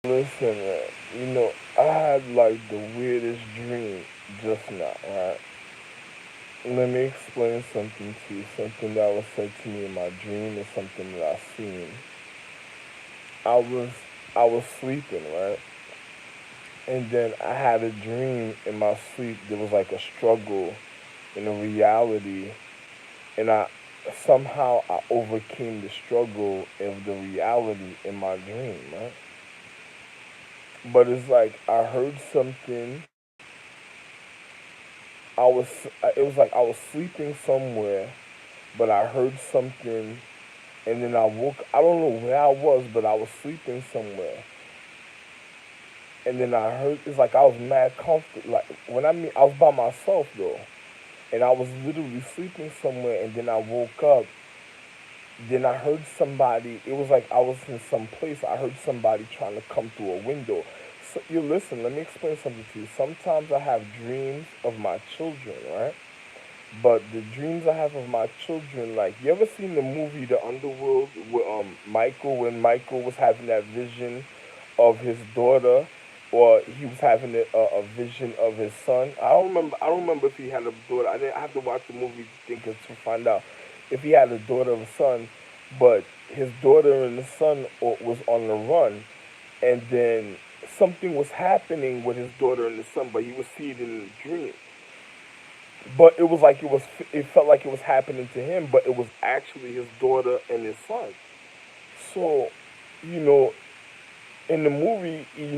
Listen, man, I had like the weirdest dream just now, right? Let me explain something to you. Something that was said to me in my dream is something that I seen. I was I was sleeping, right? And then I had a dream in my sleep. There was like a struggle in a reality, and I overcame the struggle of the reality in my dream, right? But it's like I heard something. I was it was like I was sleeping somewhere, but I heard something, and then I woke. I don't know where I was, but I was sleeping somewhere, and then I heard. It's like I was mad comfortable. Like when I mean, I was by myself though, and I was literally sleeping somewhere, and then I woke up. Then I heard somebody. It was like I was in some place. I heard somebody trying to come through a window. So you listen. Let me explain something to you. Sometimes I have dreams of my children, right? But the dreams I have of my children, like you ever seen the movie The Underworld with Michael, when Michael was having that vision of his daughter, or he was having a vision of his son. I don't remember. I don't remember if he had a daughter. I have to watch the movie to find out if he had a daughter or a son. But his daughter and the son was on the run, and then something was happening with his daughter and the son, but he was seeing it in a dream. But it felt like it was happening to him, but it was actually his daughter and his son. So, you know, in the movie, he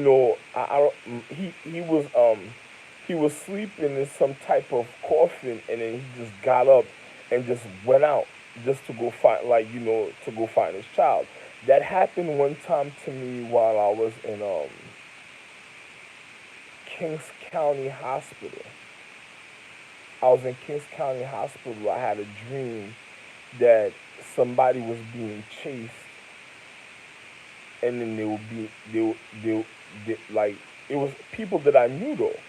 was sleeping in some type of coffin, and then he just got up and just went out just to go find, to go find his child. That happened one time to me while I was in Kings County Hospital. I was in Kings County Hospital. I had a dream that somebody was being chased, and then like it was people that I knew though.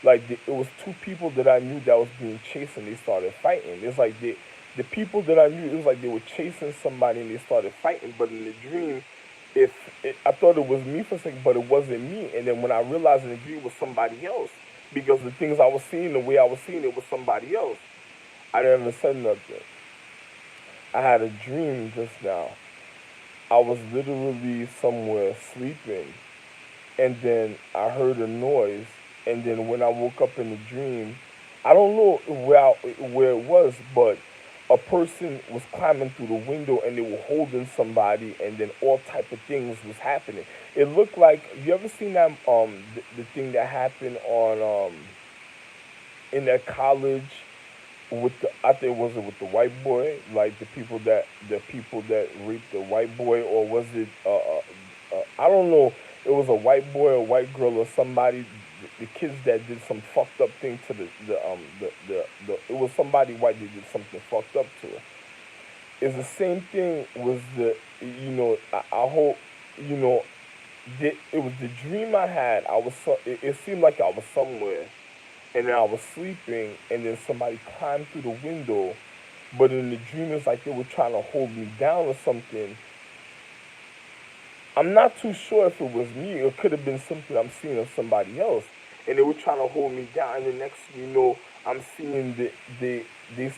It was two people that I knew that was being chased, and they started fighting. It's like the people that I knew. It was like they were chasing somebody and they started fighting. But in the dream, if I thought it was me for a second, but it wasn't me. And then when I realized in the dream it was somebody else, because the things I was seeing, the way I was seeing it was somebody else. I never said nothing. I had a dream just now. I was literally somewhere sleeping, and then I heard a noise, and then when I woke up in the dream, I don't know where it was, but a person was climbing through the window, and they were holding somebody, and then all type of things was happening. It looked like, you ever seen that the thing that happened on in that college with the, I think, was it with the white boy, like the people that raped the white boy, or was it I don't know, it was a white boy or white girl or somebody, the kids that did some fucked up thing to the it was somebody white that did something fucked up to her. It's the same thing. Was the, I hope, you know it was the dream I had. It seemed like I was somewhere, and then I was sleeping, and then somebody climbed through the window. But in the dream, it's like they were trying to hold me down or something. I'm not too sure if it was me. It could have been something I'm seeing of somebody else, and they were trying to hold me down. And the next thing you know, I'm seeing they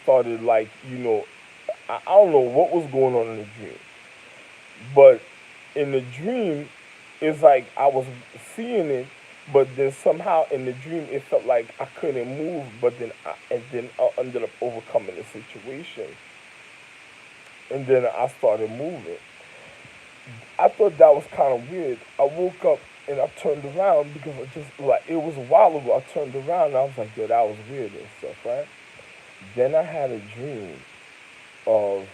started, like, I don't know what was going on in the dream, but in the dream, it's like I was seeing it, but then somehow in the dream it felt like I couldn't move. But then I ended up overcoming the situation, and then I started moving. I thought that was kind of weird. I woke up and I turned around, because I just, like, it was a while ago. I turned around and I was like, yo, that was weird and stuff, right? Then I had a dream of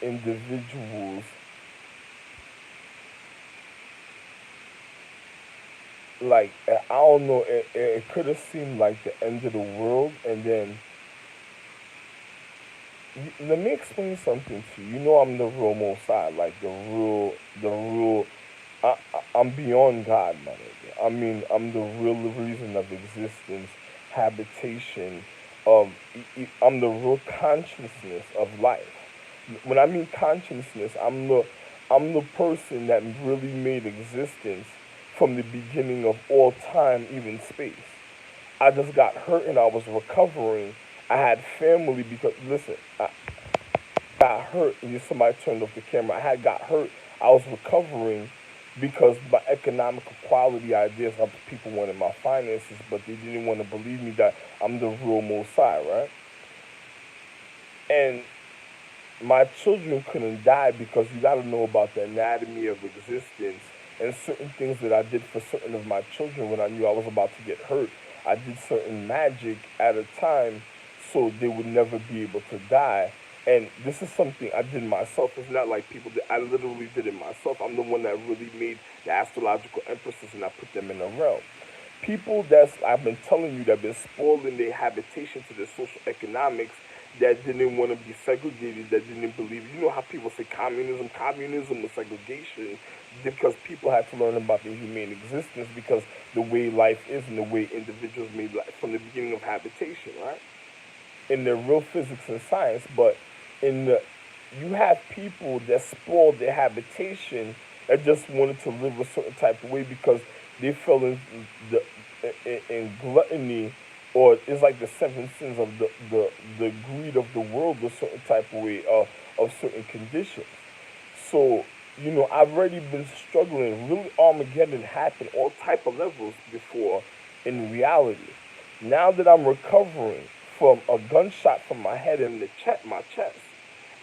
individuals, like, I don't know, it could have seemed like the end of the world, and then let me explain something to you. You know, I'm the real Most High, like the real. I'm beyond God, my nigga. I mean, I'm the real reason of existence, habitation. I'm the real consciousness of life. When I mean consciousness, I'm the person that really made existence from the beginning of all time, even space. I just got hurt and I was recovering. I had family because, listen, I got hurt and somebody turned off the camera. I had got hurt. I was recovering because my economic equality ideas of people wanted my finances, but they didn't want to believe me that I'm the real Mosai, right? And my children couldn't die because you got to know about the anatomy of existence and certain things that I did for certain of my children when I knew I was about to get hurt. I did certain magic at a time so they would never be able to die. And this is something I did myself. It's not like people that I literally did it myself. I'm the one that really made the astrological empresses and I put them in a realm. People that's I've been telling you that been spoiling their habitation to their social economics, that didn't want to be segregated, that didn't believe. You know how people say communism? Communism was segregation because people had to learn about the humane existence because the way life is and the way individuals made life from the beginning of habitation, right? In the real physics and science, but in the you have people that spoiled their habitation that just wanted to live a certain type of way because they fell the in gluttony, or it's like the seven sins of the greed of the world a certain type of way of certain conditions. So, I've already been struggling. Really, Armageddon happened all type of levels before in reality. Now that I'm recovering from a gunshot from my head and my chest,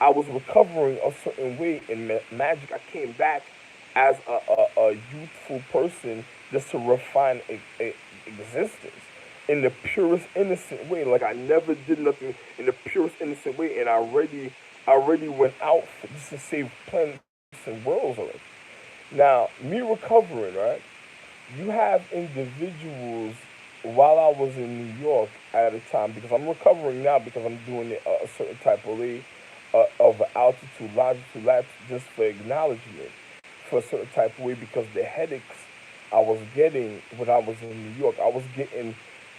I was recovering a certain way in magic. I came back as a youthful person just to refine existence in the purest innocent way. Like I never did nothing in the purest innocent way, and I already went out for, just to save planets and worlds already. Now, me recovering, right? You have individuals while I was in New York at a time because I'm recovering now because I'm doing it a certain type of way of altitude, longitude, latitude, just for acknowledgement for a certain type of way because the headaches I was getting when I was in New York, I was getting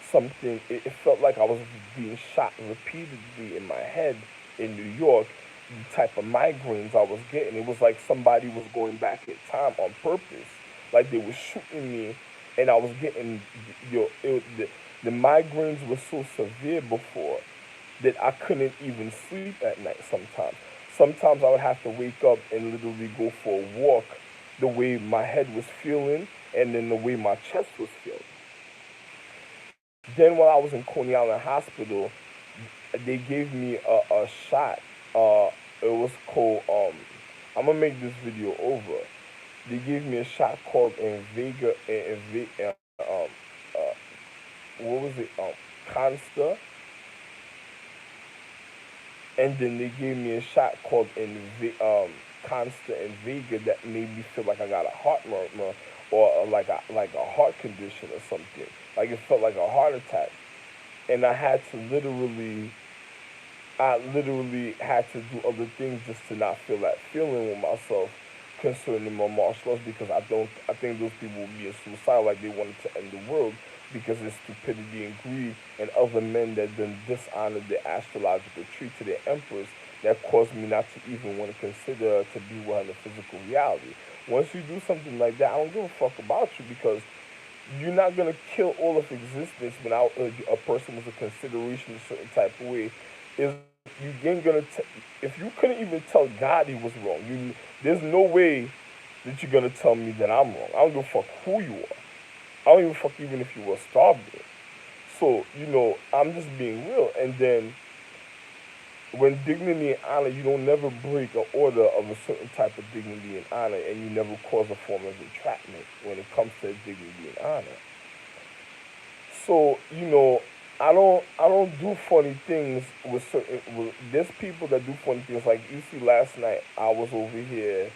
something. It felt like I was being shot repeatedly in my head in New York. The type of migraines I was getting, it was like somebody was going back in time on purpose, like they were shooting me, and I was getting the migraines were so severe before that I couldn't even sleep at night sometimes. Sometimes I would have to wake up and literally go for a walk the way my head was feeling and then the way my chest was feeling. Then while I was in Coney Island Hospital, they gave me a shot. It was called, I'm going to make this video over. They gave me a shot called what was it? Consta, and then they gave me a shot called Consta and Vega that made me feel like I got a heart murmur or like a heart condition or something. Like it felt like a heart attack, and I literally had to do other things just to not feel that feeling with myself concerning my martial arts because I think those people were being suicidal, like they wanted to end the world because of stupidity and greed and other men that then dishonored the astrological tree to their emperors that caused me not to even want to consider to be one in the physical reality. Once you do something like that, I don't give a fuck about you because you're not gonna kill all of existence without a person was a consideration a certain type of way. Is you ain't gonna if you couldn't even tell God he was wrong, there's no way that you're gonna tell me that I'm wrong. I don't give a fuck who you are. I don't even fuck even if you were starved. So I'm just being real. And then when dignity and honor, you don't never break an order of a certain type of dignity and honor, and you never cause a form of entrapment when it comes to dignity and honor. So I don't do funny things with certain. There's people that do funny things. Like you see, last night I was over here,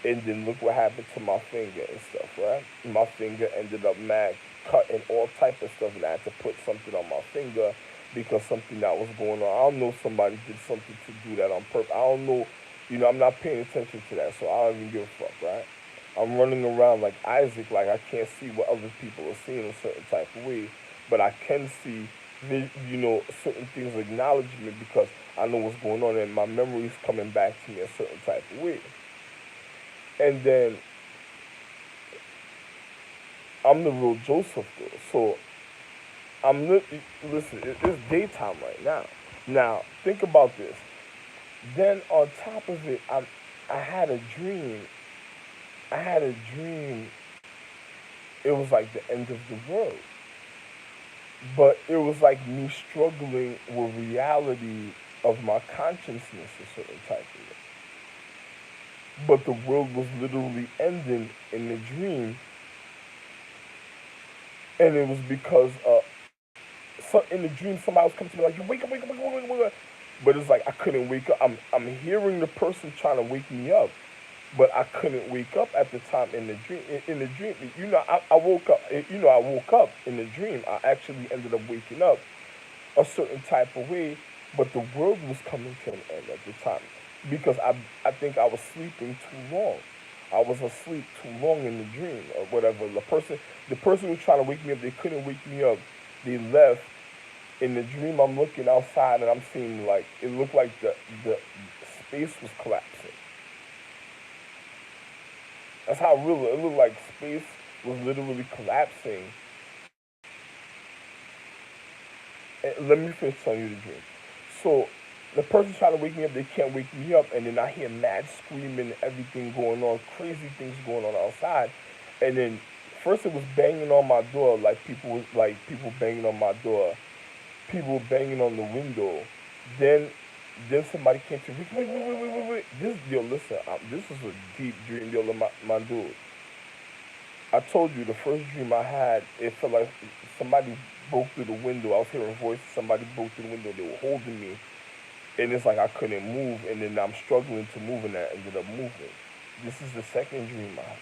and then look what happened to my finger and stuff. Right, my finger ended up mad, cut and all type of stuff, and I had to put something on my finger because something that was going on. I don't know somebody did something to do that on purpose. I don't know. I'm not paying attention to that, so I don't even give a fuck. Right. I'm running around like Isaac, like I can't see what other people are seeing a certain type of way, but I can see, certain things, acknowledgement because I know what's going on and my memories coming back to me a certain type of way. And then I'm the real Joseph though. So listen. It's daytime right now. Now think about this. Then on top of it, I had a dream. I had a dream. It was like the end of the world, but it was like me struggling with reality of my consciousness a certain type of way. But the world was literally ending in the dream, and it was because so in the dream somebody was coming to me like, "You wake up, wake up, wake up, wake up, wake up." But it's like I couldn't wake up. I'm hearing the person trying to wake me up, but I couldn't wake up at the time in the dream. In the dream, I woke up. I woke up in the dream. I actually ended up waking up a certain type of way, but the world was coming to an end at the time because I think I was sleeping too long. I was asleep too long in the dream or whatever. The person who was trying to wake me up, they couldn't wake me up. They left. In the dream, I'm looking outside and I'm seeing like it looked like the space was collapsing. That's how real it looked like. Space was literally collapsing. And let me finish telling you the dream. So the person trying to wake me up, they can't wake me up, and then I hear mad screaming, everything going on, crazy things going on outside, and then first it was banging on my door, like people banging on my door, people banging on the window. Then then somebody came to me, wait. This yo, listen, this is a deep dream, yo, my dude. I told you the first dream I had, it felt like somebody broke through the window. I was hearing voices. Somebody broke through the window. They were holding me, and it's like I couldn't move. And then I'm struggling to move, and I ended up moving. This is the second dream I had.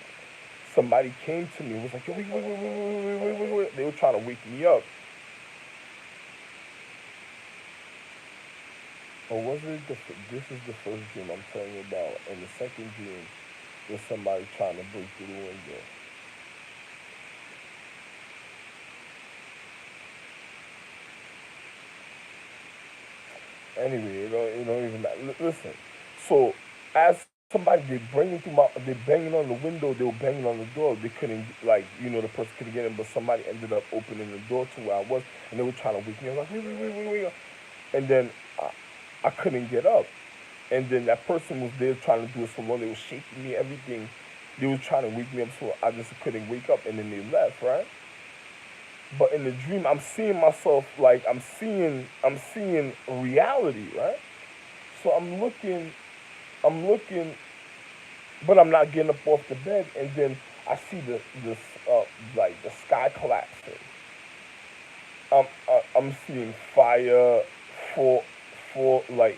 Somebody came to me and was like, "Yo, wait." They were trying to wake me up. Or was it this is the first dream I'm telling you about. And the second dream was somebody trying to break through the window. Anyway, it don't even matter. Listen, so as somebody they banging on the window, they were banging on the door. They couldn't like the person couldn't get in, but somebody ended up opening the door to where I was, and they were trying to wake me up. Like wait, and then I couldn't get up, and then that person was there trying to do it so long. They were shaking me, everything. They were trying to wake me up, so I just couldn't wake up, and then they left, right? But in the dream, I'm seeing myself like I'm seeing reality, right? So I'm looking, but I'm not getting up off the bed, and then I see uh, like the sky collapsing. I'm seeing fire for like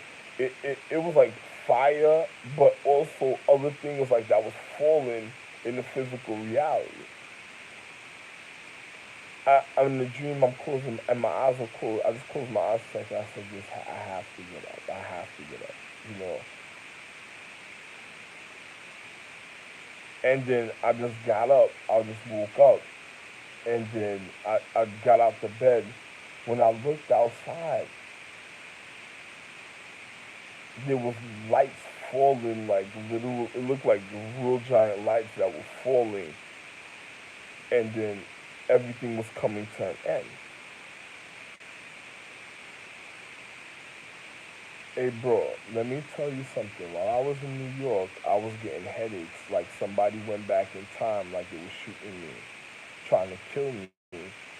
it was like fire, but also other things like that was falling in the physical reality. I'm in the dream. I'm closing, and my eyes are closed. I just closed my eyes a second. I said, "This, I have to get up. I have to get up." You know. And then I just got up. I just woke up, and then I got out the bed. When I looked outside, there was lights falling, like little. It looked like real giant lights that were falling, and then everything was coming to an end. Hey, bro, let me tell you something. While I was in New York, I was getting headaches. Like somebody went back in time, like it was shooting me, trying to kill me,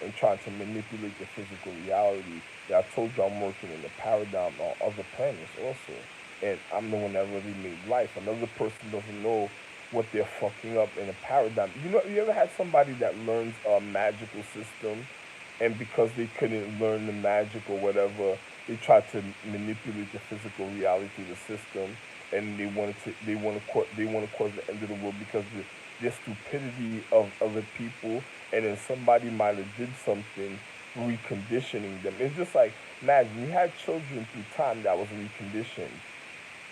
and trying to manipulate the physical reality. That I told you I'm working in the paradigm on other planets also. And I'm the one that really made life. Another person doesn't know what they're fucking up in a paradigm. You ever had somebody that learns a magical system, and because they couldn't learn the magic or whatever, they tried to manipulate the physical reality of the system, and they want to cause the end of the world because the stupidity of other people, and then somebody might have did something reconditioning them. It's just like imagine you had children through time that was reconditioned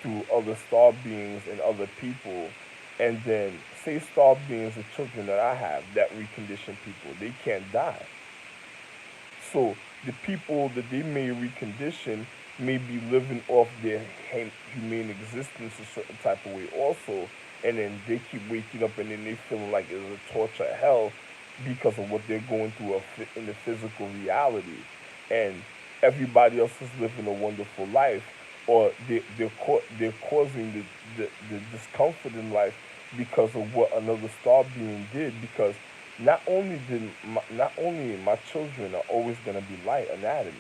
to other star beings and other people, and then say star beings the children that I have that recondition people, they can't die. So the people that they may recondition may be living off their humane existence a certain type of way also, and then they keep waking up and then they feeling like it's a torture hell because of what they're going through in the physical reality, and everybody else is living a wonderful life, or they're causing the discomfort in life because of what another star being did. Because not only my children are always gonna be light anatomy,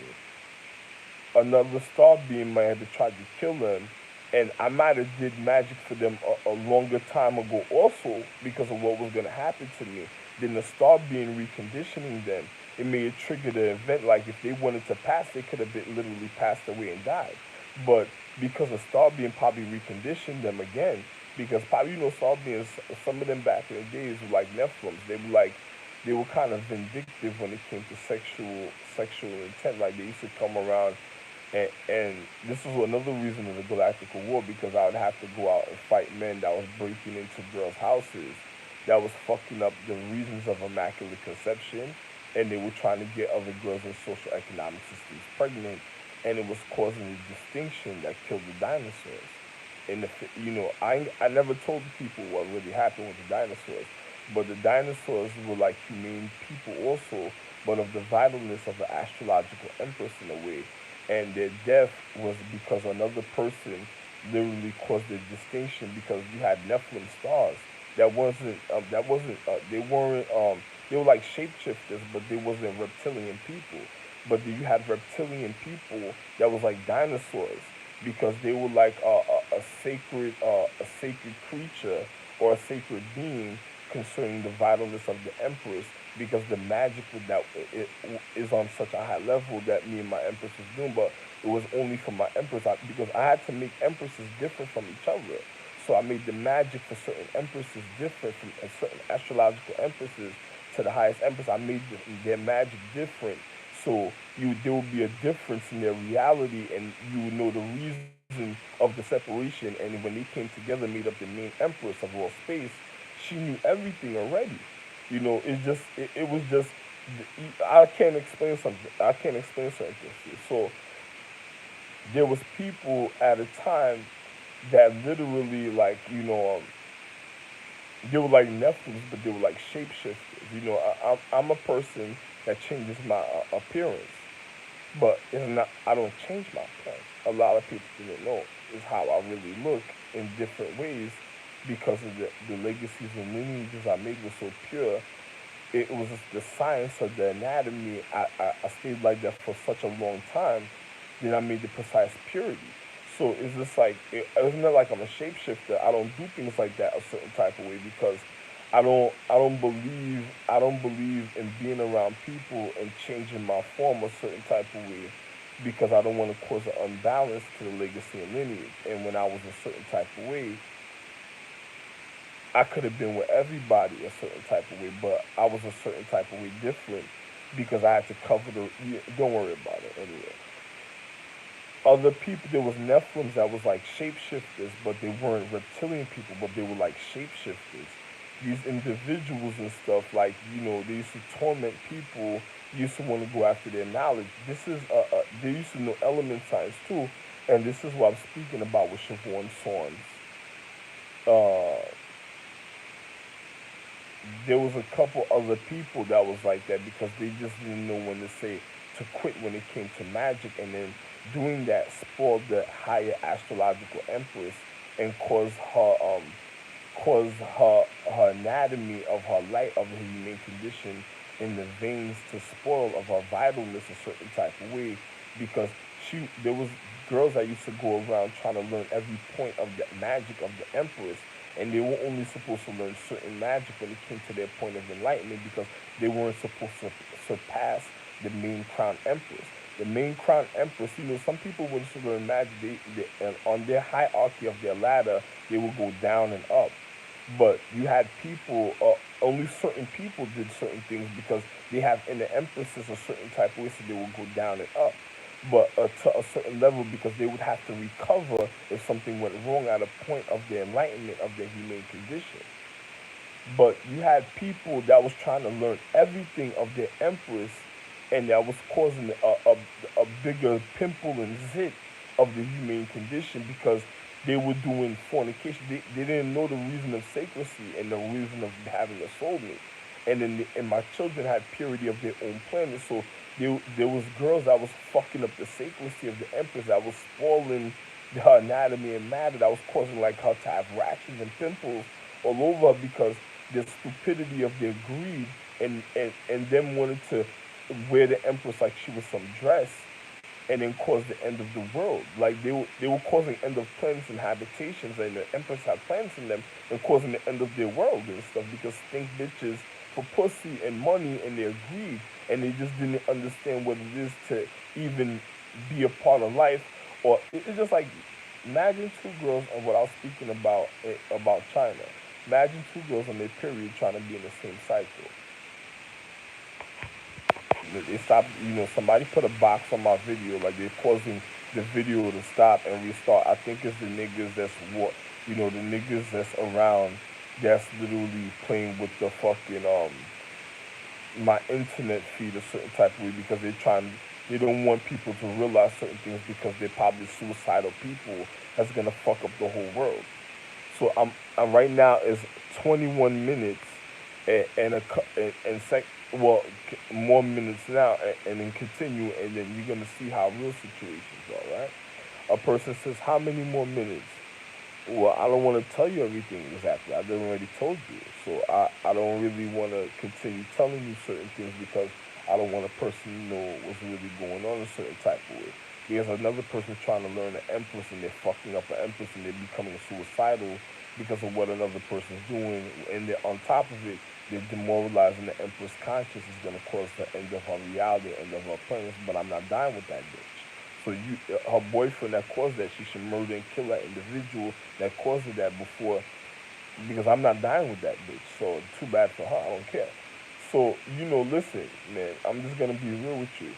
another star being might have tried to kill them, and I might have did magic for them a longer time ago also because of what was gonna happen to me. Then the star being reconditioning them, it may have triggered an event like if they wanted to pass, they could have been literally passed away and died. But because the star being probably reconditioned them again, because probably star beings, some of them back in the days were like Nephilims. They were kind of vindictive when it came to sexual intent. Like they used to come around, and this was another reason of the Galactical War, because I would have to go out and fight men that was breaking into girls' houses, that was fucking up the reasons of immaculate conception, and they were trying to get other girls in social economic systems pregnant, and it was causing a distinction that killed the dinosaurs. And I never told the people what really happened with the dinosaurs, but the dinosaurs were like humane people also, but of the vitalness of the astrological empress in a way, and their death was because another person literally caused the distinction, because you had Nephilim stars that wasn't they were like shapeshifters, but they wasn't reptilian people. But then you had reptilian people that was like dinosaurs, because they were like a sacred creature or a sacred being concerning the vitalness of the empress, because the magic with that it is on such a high level that me and my empress was doing. But it was only for my empress, because I had to make empresses different from each other. So I made the magic for certain empresses different from certain astrological empresses to the highest empress. I made their magic different, so there would be a difference in their reality, and you would know the reason of the separation. And when they came together, made up the main empress of all space, she knew everything already. It was just I can't explain something. I can't explain certain things. So there was people at a time that literally they were like Nephilims, but they were like shapeshifters. I'm a person that changes my appearance, but it's not. I don't change my appearance. A lot of people didn't know is how I really look in different ways, because of the legacies and lineages I made was so pure. It was just the science of the anatomy. I stayed like that for such a long time. Then I made the precise purity. So it's just like it's not like I'm a shapeshifter. I don't do things like that a certain type of way, because I don't believe in being around people and changing my form a certain type of way, because I don't want to cause an unbalance to the legacy and lineage. And when I was a certain type of way, I could have been with everybody a certain type of way, but I was a certain type of way different, because I had to cover the. Yeah, don't worry about it anyway. Other people, there was Nephilims that was like shapeshifters, but they weren't reptilian people, but they were like shapeshifters. These individuals and stuff, like they used to torment people. Used to want to go after their knowledge. They used to know element science too, and this is what I'm speaking about with Siobhan Swords. Uh, there was a couple other people that was like that, because they just didn't know when to say to quit when it came to magic, and then doing that spoiled the higher astrological empress, and caused her anatomy of her light of her humane condition in the veins to spoil of her vitalness a certain type of way, because there was girls that used to go around trying to learn every point of the magic of the empress, and they were only supposed to learn certain magic when it came to their point of enlightenment, because they weren't supposed to surpass the main crown empress. The main crown empress, some people would to learn magic, and on their hierarchy of their ladder, they would go down and up. But you had people, only certain people did certain things, because they have in the empresses a certain type of way, so they would go down and up. But to a certain level, because they would have to recover if something went wrong at a point of their enlightenment of their humane condition. But you had people that was trying to learn everything of their empress, and that was causing a bigger pimple and zit of the humane condition, because they were doing fornication. They didn't know the reason of sacredcy and the reason of having a soulmate. and then and my children had purity of their own planet. So there was girls that was fucking up the sacredcy of the empress, that was spoiling her anatomy and matter, that was causing like her to have rashes and pimples all over because the stupidity of their greed and them wanted to wear the empress like she was some dress and then cause the end of the world. Like they were causing end of planets and habitations, and the empress had planets in them, and causing the end of their world and stuff because stink bitches for pussy and money and their greed, and they just didn't understand what it is to even be a part of life. Or it's just like imagine two girls and what I was speaking about China. Imagine two girls on their period trying to be in the same cycle. They stopped, somebody put a box on my video, like they're causing the video to stop and restart. I think it's the niggas that's the niggas that's around that's literally playing with the fucking, my internet feed a certain type of way because they don't want people to realize certain things because they're probably suicidal people that's gonna fuck up the whole world. So I'm right now is 21 minutes and well more minutes now and then continue and then you're gonna see how real situations are, right? A person says how many more minutes? Well, I don't want to tell you everything exactly. I done already told you, so I don't really want to continue telling you certain things because I don't want a person to know what's really going on in a certain type of way. There's another person trying to learn the empress and they're fucking up the empress and they're becoming suicidal because of what another person's doing, and they're on top of it, they're demoralizing the empress conscience is going to cause the end of her reality, end of her plans. But I'm not dying with that bitch. So her boyfriend that caused that, she should murder and kill that individual that caused that before, because I'm not dying with that bitch. So too bad for her. I don't care. So listen, man. I'm just gonna be real with you.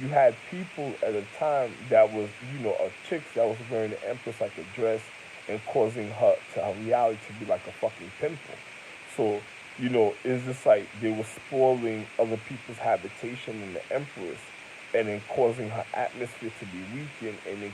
You had people at a time that was, a chicks that was wearing the empress like a dress and causing her reality to be like a fucking pimple. So it's just like they were spoiling other people's habitation in the empress and then causing her atmosphere to be weakened, and then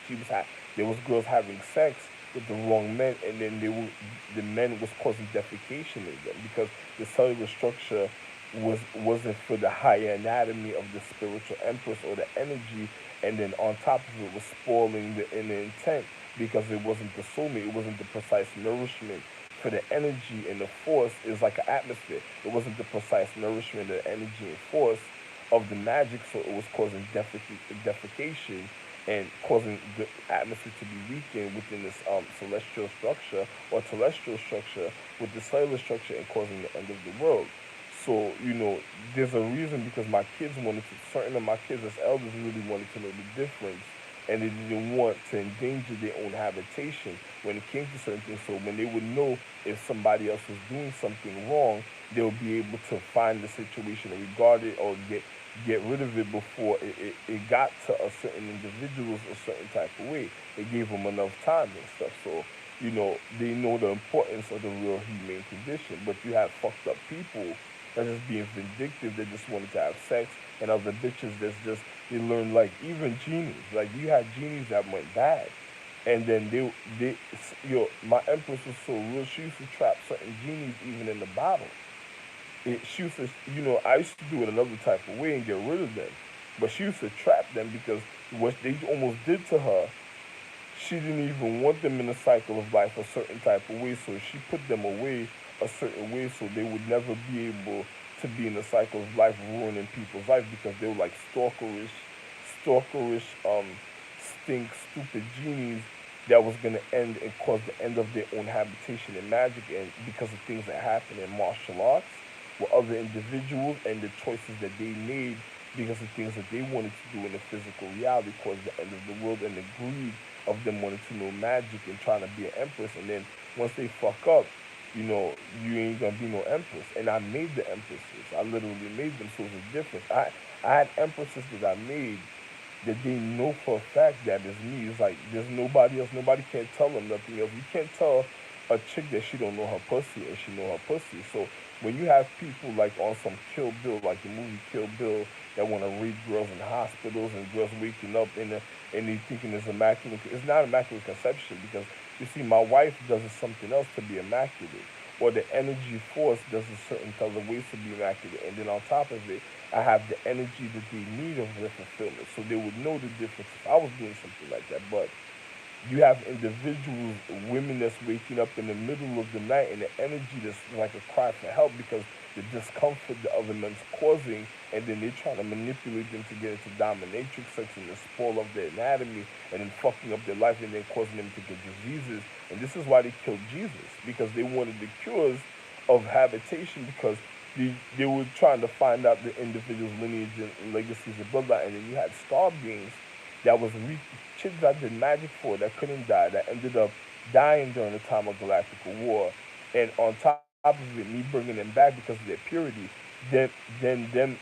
she was there was girls having sex with the wrong men, and then the men was causing defecation in them because the cellular structure wasn't for the higher anatomy of the spiritual empress or the energy, and then on top of it was spoiling the inner intent because it wasn't the soulmate, it wasn't the precise nourishment for the energy and the force. Is like an atmosphere. It wasn't the precise nourishment of the energy and force of the magic, so it was causing defecation and causing the atmosphere to be weakened within this celestial structure or telestial structure with the cellular structure and causing the end of the world. So, there's a reason because my kids certain of my kids as elders really wanted to know the difference, and they didn't want to endanger their own habitation when it came to certain things. So when they would know if somebody else was doing something wrong, they'll be able to find the situation and regard it or get rid of it before it got to a certain individuals a certain type of way. It gave them enough time and stuff. So, they know the importance of the real humane condition. But you have fucked up people that's just being vindictive, that just wanted to have sex, and other bitches that's just, they learn, like, even genies. Like, you had genies that went bad. And then my empress was so real, she used to trap certain genies even in the bottle. She used to, I used to do it another type of way and get rid of them. But she used to trap them because what they almost did to her, she didn't even want them in the cycle of life a certain type of way. So she put them away a certain way so they would never be able to be in the cycle of life ruining people's life because they were like stalkerish, stupid genies that was going to end and cause the end of their own habitation in magic, and because of things that happen in martial arts with other individuals and the choices that they made because of things that they wanted to do in the physical reality caused the end of the world, and the greed of them wanting to know magic and trying to be an empress. And then once they fuck up, you ain't gonna be no empress. And I made the empresses. I literally made them, so it's a difference. I had empresses that I made that they know for a fact that it's me. It's like there's nobody else. Nobody can't tell them nothing else. You can't tell a chick that she don't know her pussy and she know her pussy. So when you have people like on some Kill Bill, like the movie Kill Bill, that want to rape girls in hospitals and girls waking up and they thinking it's immaculate. It's not immaculate conception because you see, my wife does something else to be immaculate, or the energy force does a certain other ways to be enacted. And then on top of it, I have the energy that they need of their fulfillment. So they would know the difference if I was doing something like that. But you have individuals, women that's waking up in the middle of the night and the energy that's like a cry for help because the discomfort the other man's causing, and then they're trying to manipulate them to get into dominatrix sex and the spoil of their anatomy and then fucking up their life and then causing them to get diseases. And this is why they killed Jesus, because they wanted the cures of habitation because they were trying to find out the individual's lineage and legacies and bloodline. And then you had star beings that was kids that did magic for that couldn't die, that ended up dying during the time of galactical war. And on top of it, me bringing them back because of their purity, then them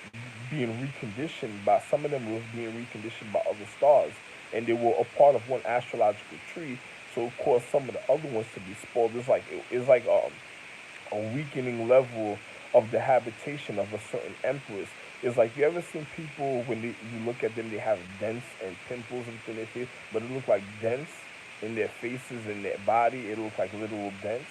being reconditioned by some of them was being reconditioned by other stars, and they were a part of one astrological tree. So of course, some of the other ones to be spoiled. It's like a weakening level of the habitation of a certain empress. It's like you ever seen people when you look at them, they have dents and pimples within their face, but it looks like dents in their faces and their body. It looks like literal dents.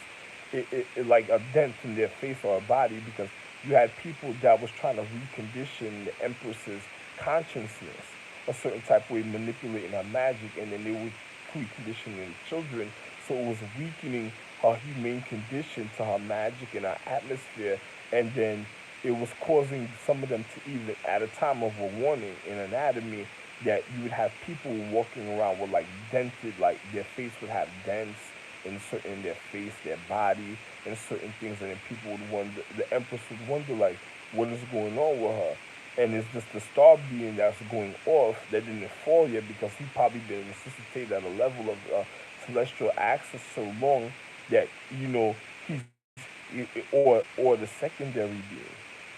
It like a dent in their face or a body because you had people that was trying to recondition the empress's consciousness a certain type of way, manipulating her magic, and then they were reconditioning children. So it was weakening her humane condition to her magic and her atmosphere, and then it was causing some of them to even at a time of a warning in anatomy that you would have people walking around with like dented, like their face would have dents in their face, their body, and certain things, and then people would wonder, the empress would wonder like, what is going on with her? And it's just the star being that's going off that didn't fall yet because he probably been necessitated at a level of celestial access so long that he's or the secondary being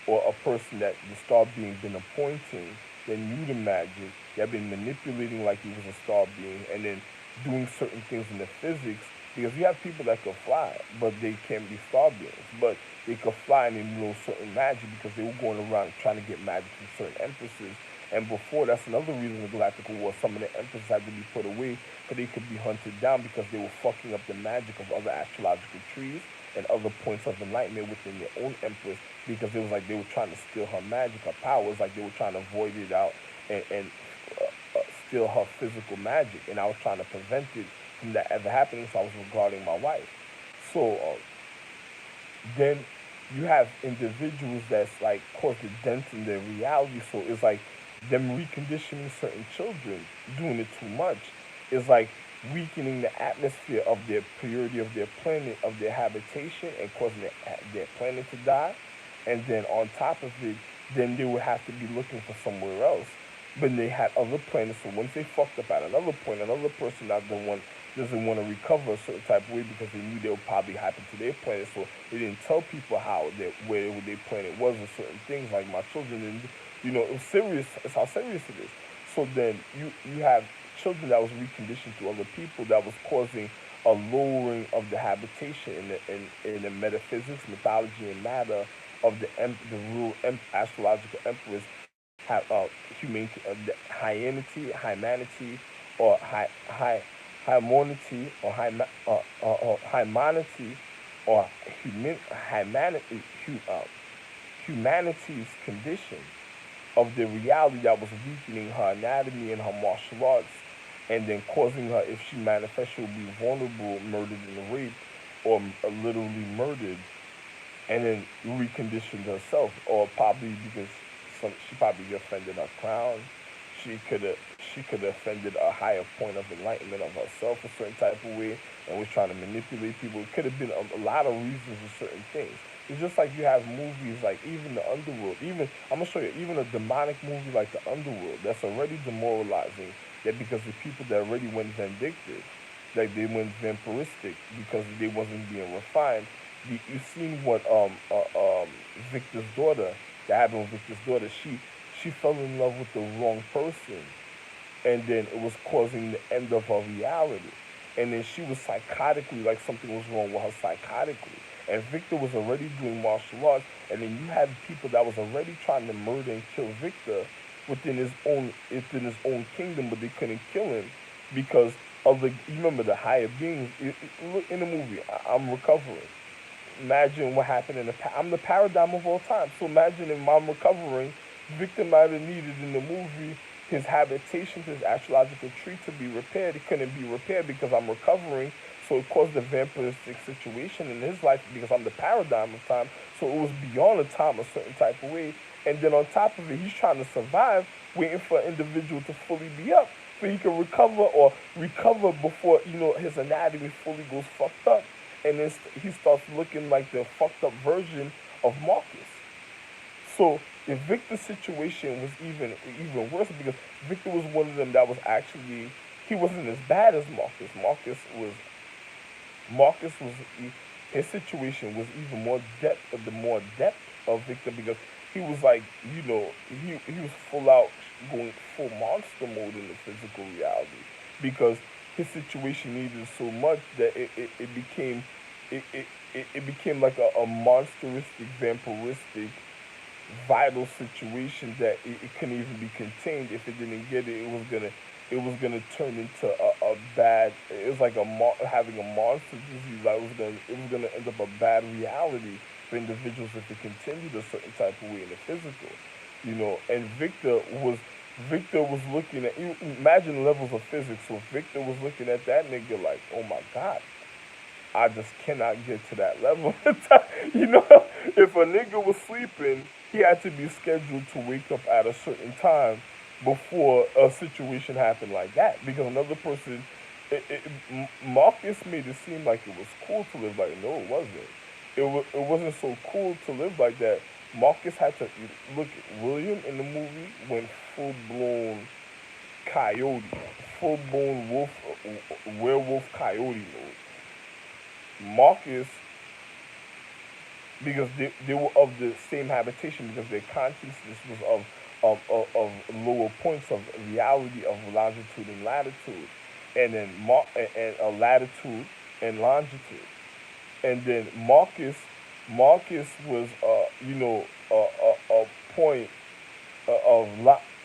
or a person that the star being been appointing that knew the magic, that been manipulating like he was a star being, and then doing certain things in the physics. Because you have people that could fly, but they can't be star beings. But they could fly and they know certain magic because they were going around trying to get magic from certain empresses. And before, that's another reason the Galactical War, some of the empresses had to be put away so they could be hunted down because they were fucking up the magic of other astrological trees and other points of enlightenment within their own empress because it was like they were trying to steal her magic, her powers, like they were trying to void it out and steal her physical magic. And I was trying to prevent it from that ever happening, so I was regarding my wife. So then you have individuals that's like cause the dent in their reality. So it's like them reconditioning certain children, doing it too much. It's like weakening the atmosphere of their purity of their planet, of their habitation, and causing their planet to die. And then on top of it, then they would have to be looking for somewhere else. But they had other planets, so once they fucked up at another point, another person doesn't want to recover a certain type of way because they knew they would probably happen to their planet. So they didn't tell people where their planet was and certain things like my children. And it was serious. It's how serious it is. So then you have children that was reconditioned to other people that was causing a lowering of the habitation in the metaphysics, mythology, and matter of the real astrological emperors have the humanity, or harmonity, or humanity, or humanity's condition of the reality that was weakening her anatomy and her martial arts, and then causing her, if she manifests, she'll be vulnerable, murdered and raped, or literally murdered, and then reconditioned herself, or probably because she probably offended her crown. She could have offended a higher point of enlightenment of herself a certain type of way, and was trying to manipulate people. It could have been a lot of reasons for certain things. It's just like you have movies like even the Underworld. Even I'm gonna show you even a demonic movie like the Underworld that's already demoralizing. That because the people that already went vindictive, like they went vampiristic because they wasn't being refined. You seen what Victor's daughter, that happened with Victor's daughter. She fell in love with the wrong person, and then it was causing the end of her reality. And then she was psychotically, like something was wrong with her psychotically. And Victor was already doing martial arts, and then you had people that was already trying to murder and kill Victor within his own kingdom, but they couldn't kill him because of the. You remember the higher beings. Look in the movie. I'm recovering. imagine what happened in the past. I'm the paradigm of all time. So imagine if I'm recovering, Victor might have needed in the movie his habitation, his astrological tree to be repaired. It couldn't be repaired because I'm recovering. So it caused a vampiristic situation in his life because I'm the paradigm of time. So it was beyond the time a certain type of way. And then on top of it, he's trying to survive, waiting for an individual to fully be up so he can recover or recover before, his anatomy fully goes fucked up. And then he starts looking like the fucked up version of Marcus. So if Victor's situation was even worse because Victor was one of them that was actually he wasn't as bad as Marcus. Marcus was his situation was even more depth of Victor because he was like he was full out going full monster mode in the physical reality because his situation needed so much that it became it became like a monsteristic vampiristic vital situation that it couldn't even be contained. If it didn't get it, it was gonna turn into a bad. It was like having a monster disease. Like it was gonna end up a bad reality for individuals if it continued a certain type of way in the physical, And Victor was looking at imagine levels of physics. So Victor was looking at that nigga like, oh my god, I just cannot get to that level. you know, if a nigga was sleeping, he had to be scheduled to wake up at a certain time before a situation happened like that. Because another person, Marcus made it seem like it was cool to live like. No, it wasn't. It wasn't so cool to live like that. Marcus had to look. William in the movie went full blown coyote, full blown werewolf coyote mode. Marcus, because they were of the same habitation, because their consciousness was of lower points of reality of longitude and latitude, and then and latitude and longitude, and then Marcus was a point of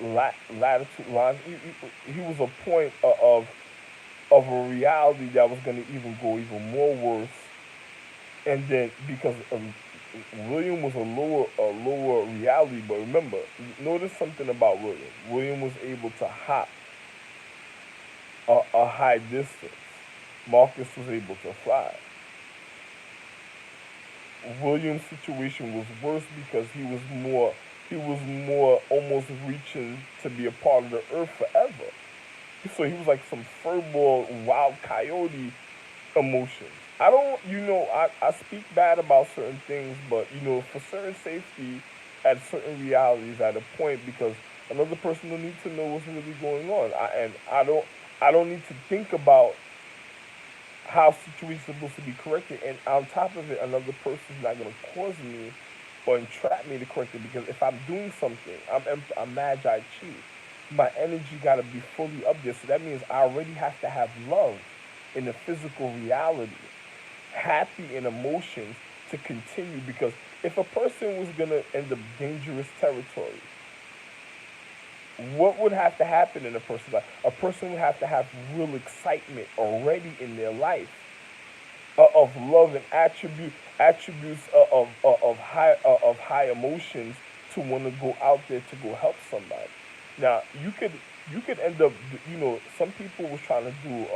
latitude. He was a point of a reality that was going to even go even more worse. And then because William was a lower reality, but remember, notice something about William. William was able to hop a high distance. Marcus was able to fly. William's situation was worse because he was more almost reaching to be a part of the earth forever. So he was like some furball, wild coyote emotions. I don't, I speak bad about certain things, but, for certain safety at certain realities at a point, because another person will need to know what's really going on. And I don't need to think about how situations are supposed to be corrected. And on top of it, another person's not going to cause me or entrap me to correct it, because if I'm doing something, I'm magi chi. My energy got to be fully up there. So that means I already have to have love in the physical reality, happy in emotions to continue. Because if a person was going to end up dangerous territory, what would have to happen in a person's life? A person would have to have real excitement already in their life, of love and attributes of high emotions to want to go out there to go help somebody. Now you could end up, some people was trying to do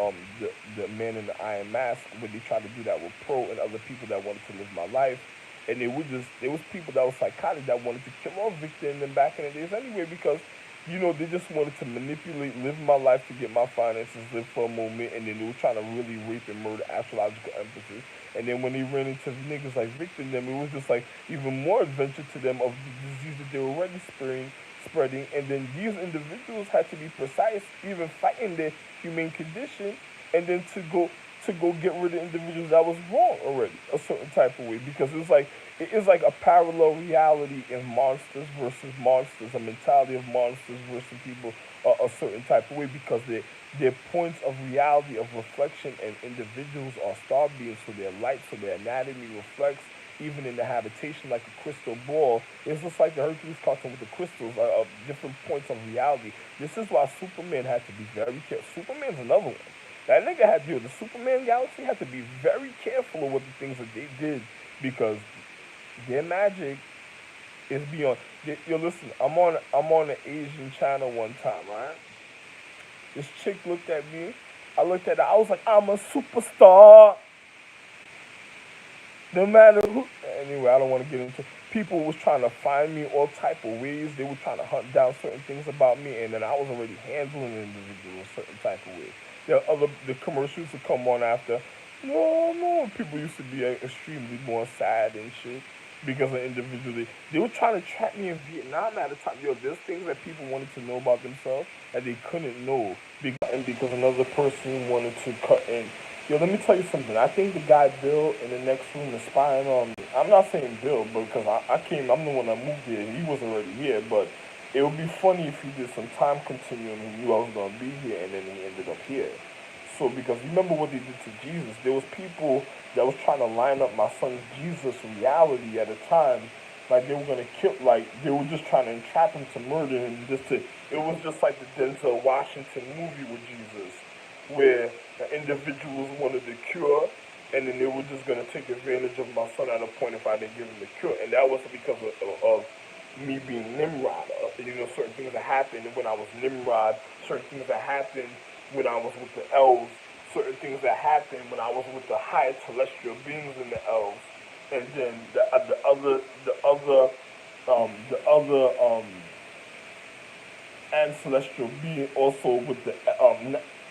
the man in the iron mask, where they tried to do that with Pro and other people that wanted to live my life. And there was people that was psychotic that wanted to kill off Victor and them back in the days anyway, because they just wanted to manipulate, live my life to get my finances, live for a moment, and then they were trying to really rape and murder astrological empresses. And then when they ran into niggas like Victor and them, it was just like even more adventure to them of the disease that they were already spreading. And then these individuals had to be precise, even fighting their humane condition, and then to go get rid of individuals that was wrong already, a certain type of way, because it is like a parallel reality in monsters versus monsters, a mentality of monsters versus people, a certain type of way, because their points of reality of reflection, and individuals are star beings, so their light, so their anatomy reflects even in the habitation like a crystal ball. It's just like the Hercules cartoon with the crystals of different points of reality. This is why Superman had to be very careful. Superman's another one. That nigga had to, the Superman galaxy had to be very careful of what the things that they did because their magic is beyond. Yo, listen, I'm on an Asian channel one time, right? This chick looked at me. I looked at her. I was like, I'm a superstar. No matter who. Anyway, I don't want to get into. People was trying to find me all type of ways. They were trying to hunt down certain things about me, and then I was already handling the individual a certain type of way. The commercials would come on after. No, no, people used to be extremely more sad and shit because of individually. They were trying to trap me in Vietnam at the time. Yo, there's things that people wanted to know about themselves that they couldn't know because another person wanted to cut in. Yo, let me tell you something. I think the guy Bill in the next room is spying on me. I'm not saying Bill, because I came, I'm the one that moved here. He was already here, but it would be funny if he did some time continuum and he knew I was going to be here and then he ended up here. So, because remember what they did to Jesus? There was people that was trying to line up my son Jesus' reality at a time. Like they were going to kill, like they were just trying to entrap him to murder him. It was just like the Denzel Washington movie with Jesus where the individuals wanted the cure, and then they were just going to take advantage of my son at a point if I didn't give him the cure. And that wasn't because of me being Nimrod. Certain things that happened when I was Nimrod, certain things that happened when I was with the elves, certain things that happened when I was with the higher celestial beings in the elves, and then and celestial being also with the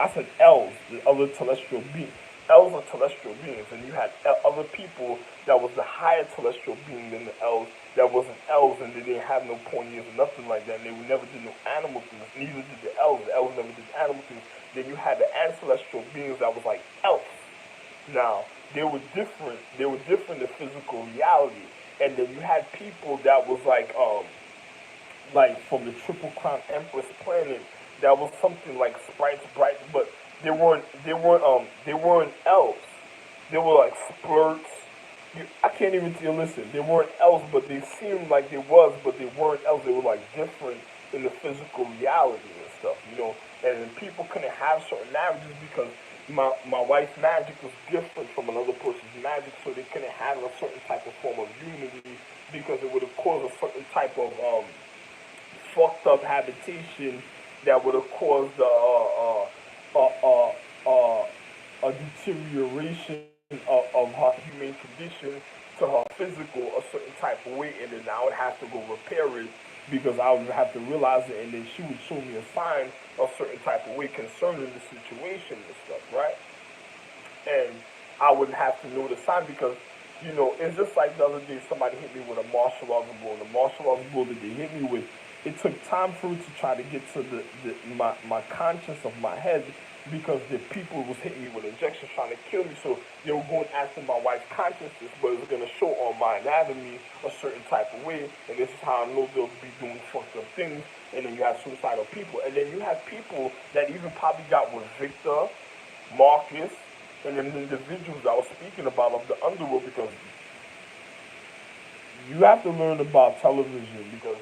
I said elves, the other celestial beings. Elves are celestial beings, and you had other people that was the higher celestial being than the elves that wasn't elves, and they didn't have no pointy or nothing like that, and they never did no animal things. Neither did the elves. The elves never did animal things. Then you had the ancestral beings that was like elves. Now they were different. They were different in physical reality, and then you had people that was like from the Triple Crown Empress planet that was something like sprites bright, but they weren't elves. They were like splurts. I can't even tell. Listen, they weren't elves, but they seemed like they was, but they weren't elves. They were like different in the physical reality and stuff. And then people couldn't have certain marriages because my wife's magic was different from another person's magic, so they couldn't have a certain type of form of unity because it would have caused a certain type of fucked up habitation that would have caused a deterioration of her humane condition to her physical a certain type of way, and then I would have to go repair it because I would have to realize it, and then she would show me a sign a certain type of way concerning the situation and stuff, right? And I would have to know the sign because it's just like the other day somebody hit me with a martial arts blow. And the martial arts blow that they hit me with, it took time for it to try to get to my conscience of my head because the people was hitting me with injections trying to kill me. So they were going after my wife's consciousness, but it's going to show on my anatomy a certain type of way. And this is how I know they'll be doing fucked up things. And then you have suicidal people. And then you have people that even probably got with Victor, Marcus, and then the individuals I was speaking about of the underworld, because you have to learn about television because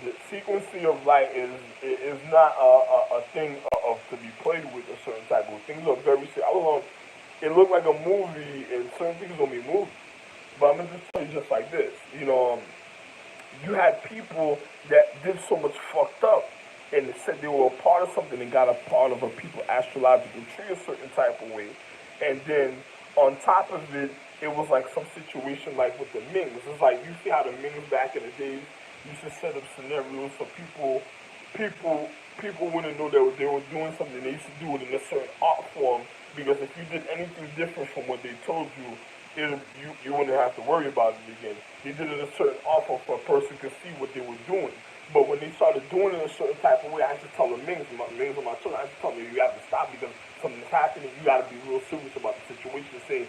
the sequencing of light is not a thing of to be played with a certain type of things are very serious. I was on. It looked like a movie, and certain things gonna be moved. But I'm gonna just tell you just like this. You had people that did so much fucked up, and said they were a part of something and got a part of a people astrological tree a certain type of way, and then on top of it, it was like some situation like with the Mings. It's like you see how the Mings back in the days used to set up scenarios for people, people wouldn't know that they were doing something. They used to do it in a certain art form because if you did anything different from what they told you, you wouldn't have to worry about it again. They did it in a certain art form for a person could see what they were doing. But when they started doing it in a certain type of way, I had to tell the Mings and my children, I had to tell them you have to stop because something's happening. You got to be real serious about the situation. Saying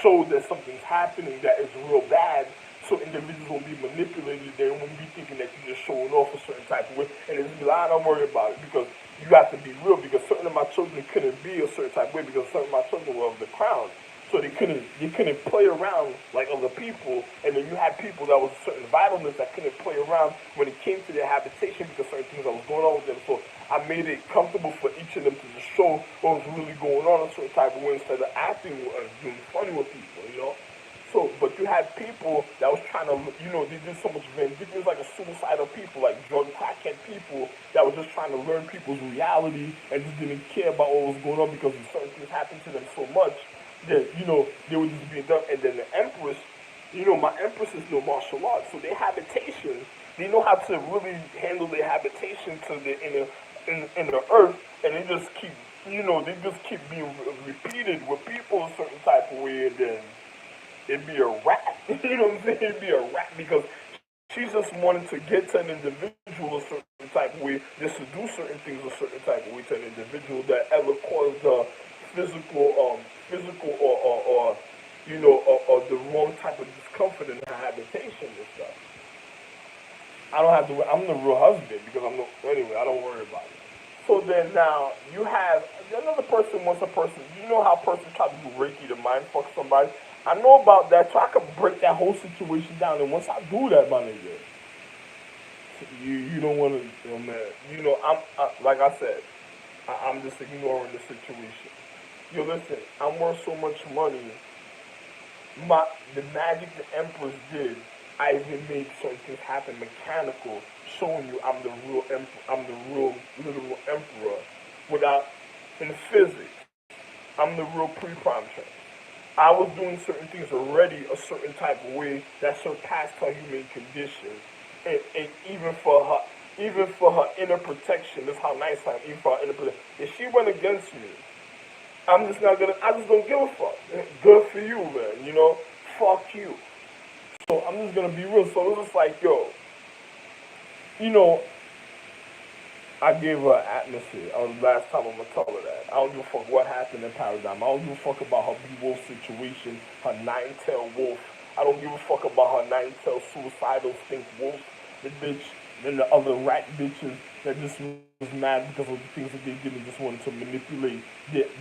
show that something's happening that is real bad, so individuals won't be manipulated. They won't be thinking that you're just showing off a certain type of way. And it's be like, I don't worry about it because you have to be real. Because certain of my children couldn't be a certain type of way because certain of my children were of the crown. So they couldn't play around like other people, and then you had people that was certain vitalness that couldn't play around when it came to their habitation because certain things that was going on with them. So I made it comfortable for each of them to just show what was really going on a certain type of way instead of acting and doing funny with people. So, but you had people that was trying to, they did so much vindictive, like a suicidal people, like drug crackhead people that were just trying to learn people's reality and just didn't care about what was going on because certain things happened to them so much that, they were just being done. And then the empress, my empresses know martial arts, so their habitation, they know how to really handle their habitation to the in the earth, and they just keep being repeated with people a certain type of way, and then it'd be a rat. You know what I'm saying? It'd be a rat because she's just wanting to get to an individual a certain type of way, just to do certain things a certain type of way to an individual that ever caused the physical or the wrong type of discomfort in her habitation and stuff. I don't have to. I'm the real husband because I'm the anyway. I don't worry about it. So then now you have another person wants a person. You know how a person tries to do Reiki to mind fuck somebody. I know about that, so I can break that whole situation down. And once I do that, my nigga, you don't want to, man. Like I said, I'm just ignoring the situation. Yo, listen, I'm worth so much money. The magic the Empress did, I even made certain things happen mechanical, showing you I'm the real emperor. I'm the real literal emperor. Without in physics, I'm the real pre-prime train. I was doing certain things already a certain type of way that surpassed her human condition, and even for her inner protection, that's how nice I am. Even for her inner protection, if she went against me, I'm just not gonna. I just don't give a fuck. Good for you, man. Fuck you. So I'm just gonna be real. So it's just like, yo, you know, I gave her an atmosphere. Last time I'm gonna tell her that. I don't give a fuck what happened in Paradigm. I don't give a fuck about her B-Wolf situation, her nine-tailed wolf. I don't give a fuck about her nine-tailed suicidal stink wolf, the bitch, and the other rat bitches that just was mad because of the things that they did and just wanted to manipulate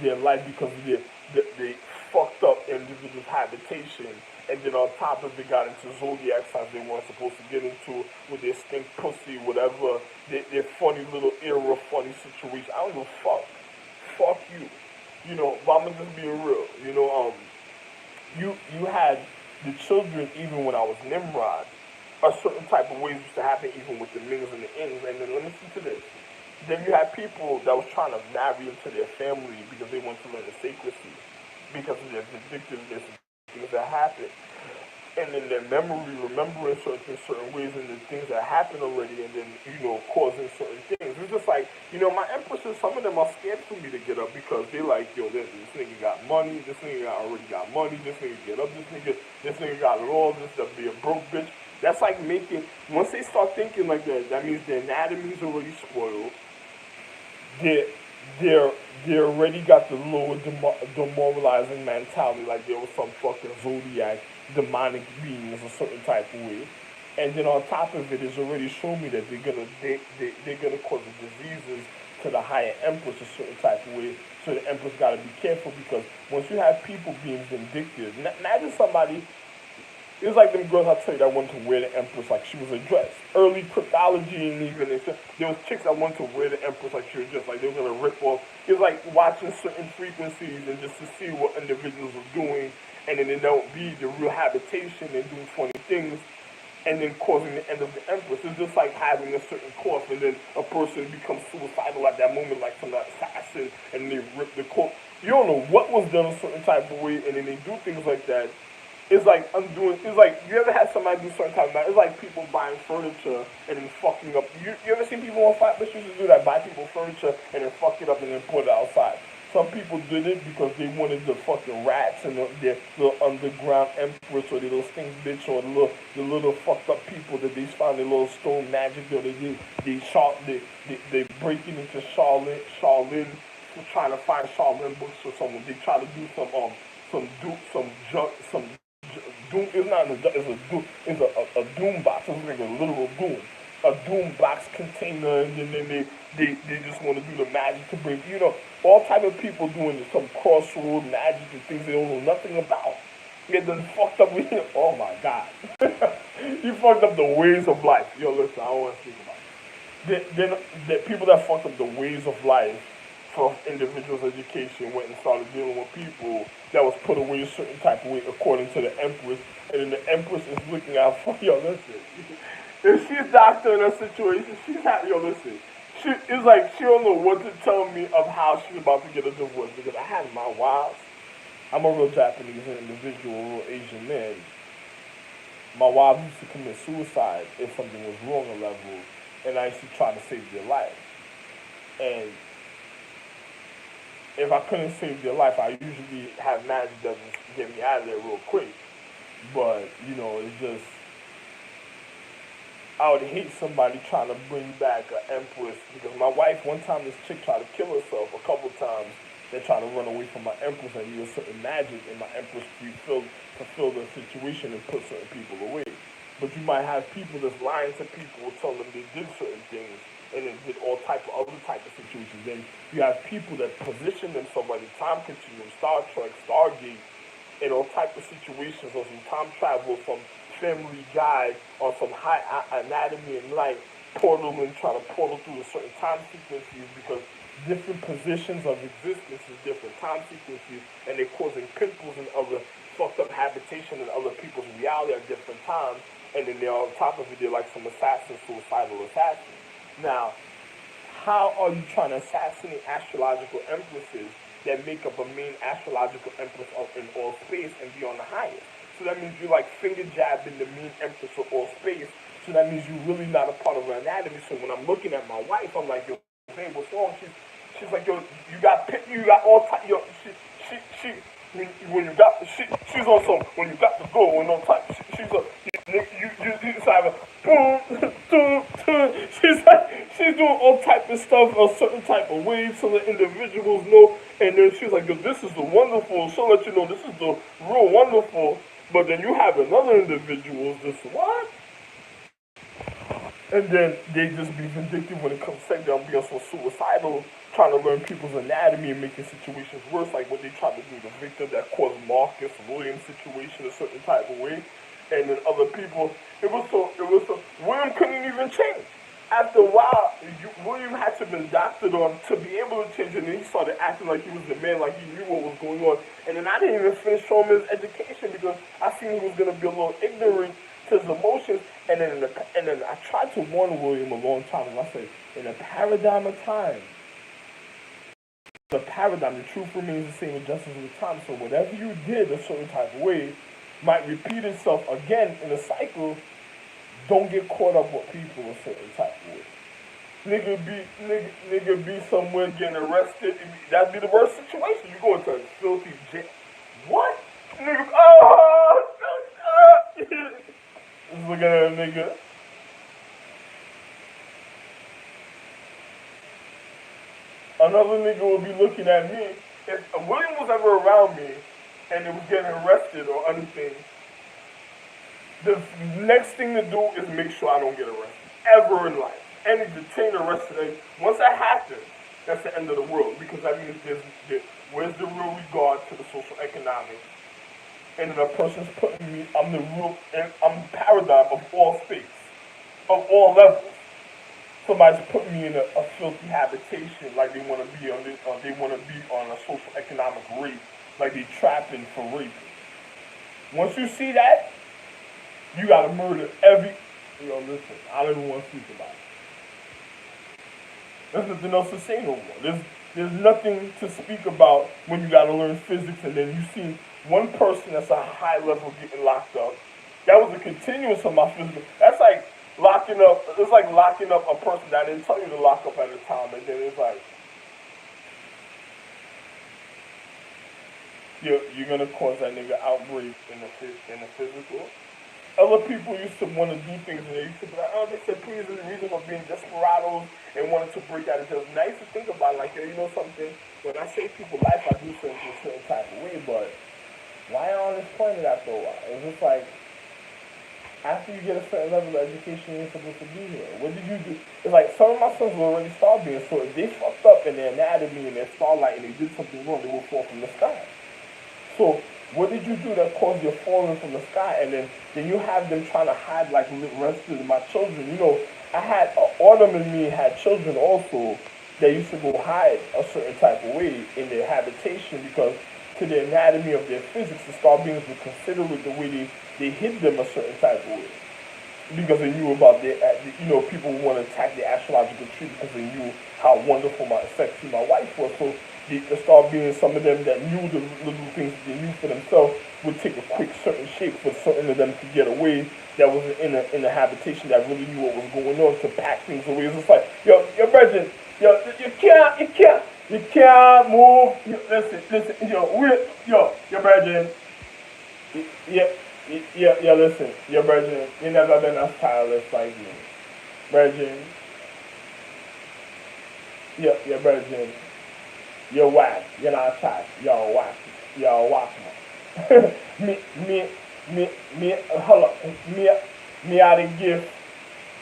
their life because of they fucked up individual habitation. And then on top of it, got into zodiac signs they weren't supposed to get into with their stink pussy, whatever, their funny little era, funny situation. I don't give a fuck. Fuck you. But I'm just being real. You had the children, even when I was Nimrod, a certain type of ways used to happen even with the Mings and the Ings. And then let me see to this. Then you had people that was trying to marry into their family because they wanted to learn the sacredcy, because of their vindictiveness and things that happened. And then their memory, remembering certain ways and the things that happened already, and then, causing certain things. It's just like, my empresses, some of them are scared for me to get up because they like, yo, this nigga got money, this nigga already got money, this nigga get up, this nigga got it all, this stuff be a broke bitch. That's like once they start thinking like that, that means their anatomy's already spoiled. They're, they already got the lower demoralizing mentality, like there was some fucking zodiac demonic beings a certain type of way. And then on top of it, it's already shown me that they're gonna cause the diseases to the higher empress a certain type of way. So the empress gotta be careful because once you have people being vindictive, imagine somebody. It was like them girls I tell you that wanted to wear the empress like she was a dress. Early cryptology and even there was chicks that wanted to wear the empress like she was just like they were gonna rip off. It was like watching certain frequencies and just to see what individuals were doing, and then they don't be the real habitation and doing funny things, and then causing the end of the empress. It's just like having a certain course, and then a person becomes suicidal at that moment, like some assassin, and they rip the court. You don't know what was done a certain type of way, and then they do things like that. It's like it's like, you ever had somebody do certain type of it's like people buying furniture and then fucking up. You ever seen people on Fat Bitch used to do that, buy people furniture and then fuck it up and then put it outside. Some people did it because they wanted the fucking rats and their little underground empress or the little stink bitch or the little fucked up people that they found their little stone magic or they breaking into Shaolin trying to find Shaolin books or something. They try to do some doom. It's not it's a doom box. It's like a literal doom. A doom box container, and then they just want to do the magic to bring, all type of people doing some crossroad magic and things they don't know nothing about. Get them fucked up with you. Oh my God. You fucked up the ways of life. Yo, listen, I don't want to speak about it. Then the people that fucked up the ways of life, for individuals' education, went and started dealing with people that was put away a certain type of way according to the empress, and then the empress is looking out for, yo, listen, if she's doctoring her situation, she's happy, yo, listen, she it's like she don't know what to tell me of how she's about to get a divorce, because I had my wives. I'm a real Japanese individual, a real Asian man. My wives used to commit suicide if something was wrong or level, and I used to try to save their life. And if I couldn't save their life, I usually have magic that would get me out of there real quick. But it's just I would hate somebody trying to bring back an empress, because my wife, one time this chick tried to kill herself a couple times. They tried to run away from my empress and use certain magic, and my empress fulfill the situation and put certain people away. But you might have people that's lying to people, telling them they did certain things, and then did all type of other type of situations. Then you have people that position themselves like the time continuum, Star Trek, Stargate, in all type of situations, or some time travel from Family Guy, or some high anatomy and light portal, and trying to portal through a certain time sequences, because different positions of existence is different time sequences, and they're causing pimples and other fucked up habitation in other people's reality at different times. And then they're on top of it, they're like some assassins, suicidal assassins. Now, how are you trying to assassinate astrological empresses that make up a main astrological empress in all space and be on the highest? So that means you're like finger jabbing the main empress of all space. So that means you're really not a part of her anatomy. So when I'm looking at my wife, I'm like, yo, babe, what's wrong? She's like, yo, you got all type, yo, she, when you got, she's on some, when you got the glow and on type, she's a, you have a, boom, boom, boom. She's doing all type of stuff, a certain type of way, so the individuals know, and then she's like, yo, this is the wonderful, she'll let you know this is the real wonderful, but then you have another individuals, this what? And then they just be vindictive when it comes to sex. They'll be also suicidal, trying to learn people's anatomy and making situations worse, like what they tried to do to Victor that caused Marcus Williams' situation a certain type of way. And then other people, William couldn't even change. After a while, William had to be doctored on to be able to change, and then he started acting like he was the man, like he knew what was going on. And then I didn't even finish showing him his education, because I seen he was going to be a little ignorant to his emotions. And then I tried to warn William a long time ago. I said, in a paradigm of time, the truth remains the same, and justice with time. So whatever you did a certain type of way might repeat itself again in a cycle. Don't get caught up with people a certain type of way. Nigga be somewhere getting arrested. That'd be the worst situation. You go into a filthy jail. What? Nigga, just looking at a nigga. Another nigga will be looking at me. If William was ever around me and it was getting arrested or anything, the next thing to do is make sure I don't get arrested ever in life. Any detained, arrested, and once that happens, that's the end of the world, because that means where's the real regard to the social economics? And then a person's putting me, I'm the paradigm of all space, of all levels. Somebody's putting me in a filthy habitation, like they want to be on a social economic rape, like they trapping for raping. Once you see that, you gotta murder every. Listen, I don't even want to speak about it. There's nothing else to say no more. There's nothing to speak about when you gotta learn physics, and then you see one person that's a high level getting locked up. That was a continuous of my physical. That's like locking up. It's like locking up a person that I didn't tell you to lock up at the time, and then it's like you're gonna cause that nigga outbreak in the physical. Other people used to want to do things, and they used to be like, oh, they said please is the reason for being desperados and wanted to break out of jail. Now I used to think about it, like, you know something, when I save people's life, I do things in a certain type of way, but why on this planet after a while? It's just like, after you get a certain level of education, you're supposed to be here. What did you do? It's like, some of my sons were already star being, so if they fucked up in their anatomy and their starlight and they did something wrong, they will fall from the sky. So, what did you do that caused you falling from the sky? And then you have them trying to hide like rescuing my children. I had an autumn in me had children also, that used to go hide a certain type of way in their habitation because to the anatomy of their physics, the star beings would consider it the way they hid them a certain type of way because they knew about people would want to attack the astrological tree because they knew how wonderful sexy my wife was. So the star beings, some of them that knew the little things that they knew for themselves would take a quick certain shape for certain of them to get away that was in a habitation that really knew what was going on to pack things away. It's just like, yo, virgin, yo, you can't move. Listen, your virgin, listen, your virgin, you never been as tireless like me. Virgin, your virgin, you're whack, you're not tight, you're whack, man. Hold up, me are the gift,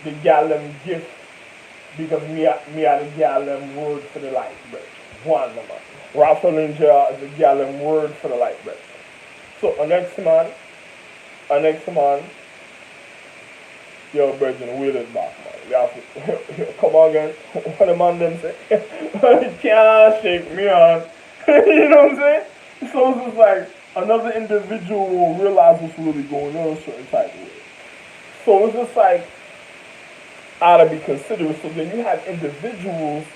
the gallon gift, because me are the gallon word for the light, bro. One number. Raffle Ninja is the gallon word for the light, bro. So, next man, yo, virgin, wheel it back, man. Come on, again. What the man them say? You can't shake me on. You know what I'm saying? So it's just like another individual will realize what's really going on in a certain type of way. So it's just like ought to be considerate. So then you have individuals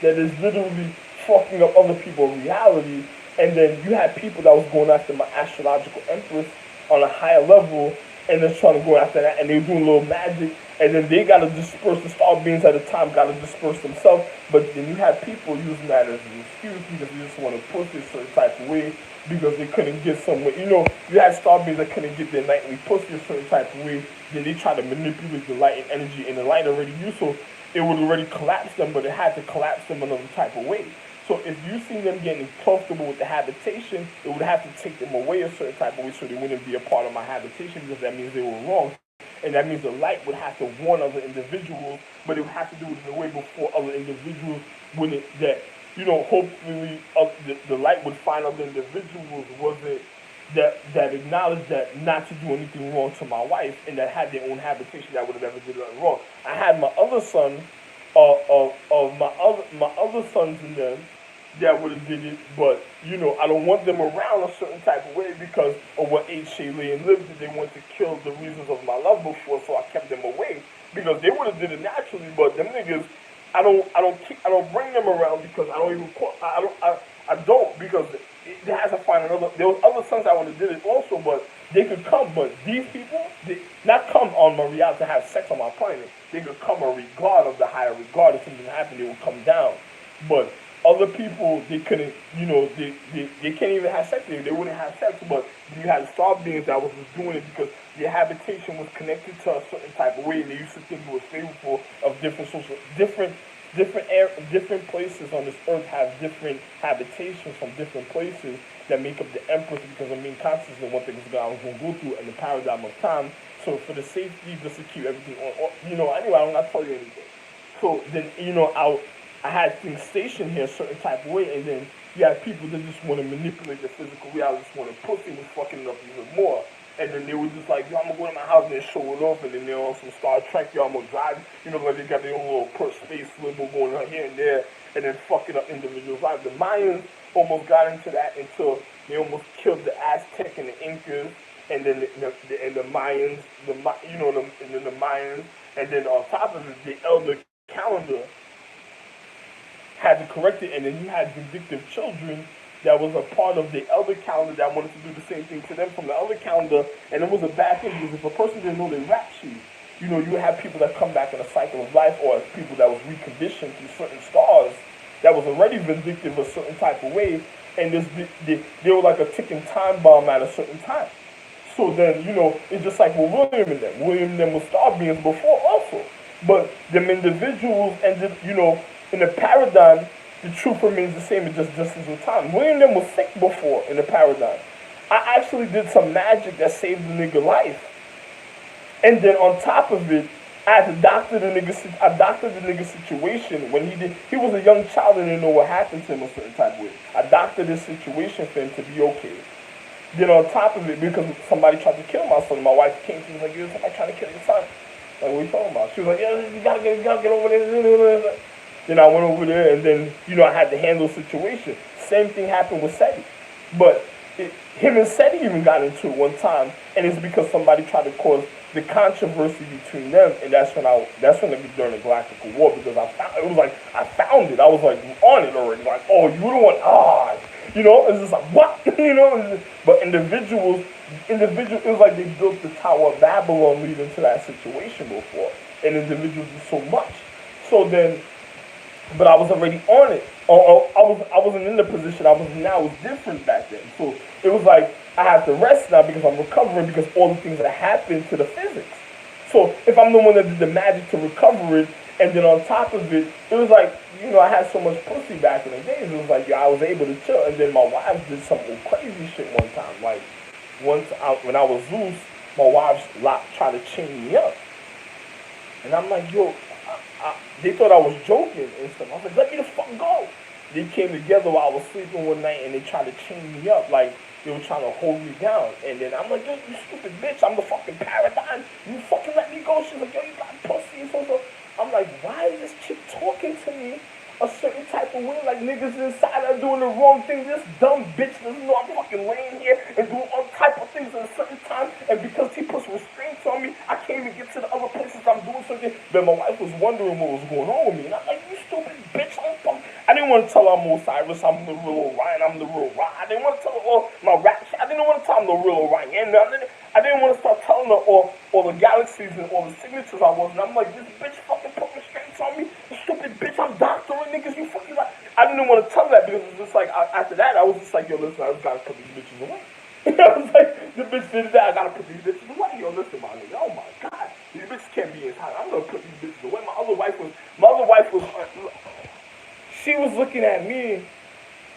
that is literally fucking up other people's reality, and then you had people that was going after my astrological empress on a higher level, and they're trying to go after that, and they're doing a little magic, and then they gotta disperse, the star beings at the time gotta disperse themselves, but then you have people using that as an excuse because they just want to push it a certain type of way because they couldn't get somewhere. You had star beings that couldn't get their nightly push a certain type of way, then they try to manipulate the light and energy, and the light already used, so it would already collapse them, but it had to collapse them another type of way. So if you see them getting comfortable with the habitation, it would have to take them away a certain type of way so they wouldn't be a part of my habitation because that means they were wrong. And that means the light would have to warn other individuals, but it would have to do it in a way before other individuals wouldn't, hopefully the light would find other individuals wasn't that acknowledged that not to do anything wrong to my wife and that had their own habitation that would have never did nothing wrong. I had my other son, my other sons in them that would have did it, but I don't want them around a certain type of way because of what Shaylee and lived. They wanted to kill the reasons of my love before, so I kept them away because they would have did it naturally. But them niggas, I don't bring them around because I don't because they has to find another. There was other sons that would have did it also, but they could come. But these people, they not come on my reality to have sex on my planet. They could come a regard of the higher regard. If something happened, they would come down. But other people, they couldn't, they can't even have sex. They wouldn't have sex, but you had star beings that was just doing it because their habitation was connected to a certain type of way, and they used to think it was favorable of different places on this earth have different habitations from different places that make up the empress because the main consciousness of what things I was going to go through in the paradigm of time. So for the safety, just to keep everything on, anyway, I'm not telling you anything. So then, I had things stationed here a certain type of way, and then you had people that just want to manipulate the physical reality, just want to pussy was fucking it up even more. And then they were just like, yo, I'm gonna go to my house and then show it off, and then they're on some Star Trek, yo, I'm gonna drive, like they got their own little space limo going on here and there, and then fucking up individuals' lives. The Mayans almost got into that until they almost killed the Aztec and the Incas, and then the Mayans, and then the Mayans, and then on top of it, the elder calendar had to correct it, and then you had vindictive children that was a part of the elder calendar that wanted to do the same thing to them from the elder calendar, and it was a bad thing because if a person didn't know their rap sheet, you would have people that come back in a cycle of life, or people that was reconditioned through certain stars that was already vindictive a certain type of way, and they were like a ticking time bomb at a certain time. So then, it's just like with William and them. William and them was star beings before also. But them individuals ended, in the paradigm, the truth remains the same, it just distance with time. William them was sick before in the paradigm. I actually did some magic that saved the nigga life. And then on top of it, I doctored the nigga situation when he was a young child and didn't know what happened to him a certain type of way. I doctored this situation for him to be okay. Then on top of it, because somebody tried to kill my son, my wife came to me and was like, yo, somebody trying to kill your son. Like, what are you talking about? She was like, yeah, you gotta get over there. Then I went over there, and then I had to handle the situation. Same thing happened with Seti, but him and Seti even got into it one time, and it's because somebody tried to cause the controversy between them, and that's when it was during the Galactical War, because I found it. I was like on it already, like, oh, you the one, it's just like what, but it was like they built the Tower of Babylon leading to that situation before, and individuals did so much. So then, but I was already on it. I wasn't in the position I was in now. It was different back then. So it was like I have to rest now because I'm recovering because all the things that happened to the physics. So if I'm the one that did the magic to recover it, and then on top of it, it was like I had so much pussy back in the days. It was like I was able to chill, and then my wife did some crazy shit one time. Like once when I was loose, my wife's tried to chain me up, and I'm like, yo. They thought I was joking and stuff. I was like, let me the fuck go. They came together while I was sleeping one night and they tried to chain me up like they were trying to hold me down. And then I'm like, yo, you stupid bitch, I'm the fucking paradigm. You fucking let me go. She's like, yo, you got pussy and so. I'm like, why is this chick talking to me a certain type of way? Like niggas inside are doing the wrong thing. This dumb bitch doesn't know I'm fucking laying here and doing all type of things at a certain time. And because he puts restraints on me, I can't even get to the other places I'm doing something. But my wife was wondering what was going on with me. And I'm like, you stupid bitch, I didn't want to tell her I'm Osiris, I'm the real Orion, I'm the real Ra. I didn't want to tell her all my rap shit. I didn't want to tell her I'm the real Orion. I didn't want to start telling her all the galaxies and all the signatures I was. And I'm like, this bitch fucking put restraints on me. You stupid bitch, I'm doctoring niggas. You fucking like. I didn't want to tell her that because it was just like, after that, I was just like, yo, listen, I just got to put these bitches away. I was like, the bitch did that, I got to put these bitches away. Yo, listen, my nigga, oh my God. These bitches can't be inside. I'm going to put these bitches away. My other wife was, she was looking at me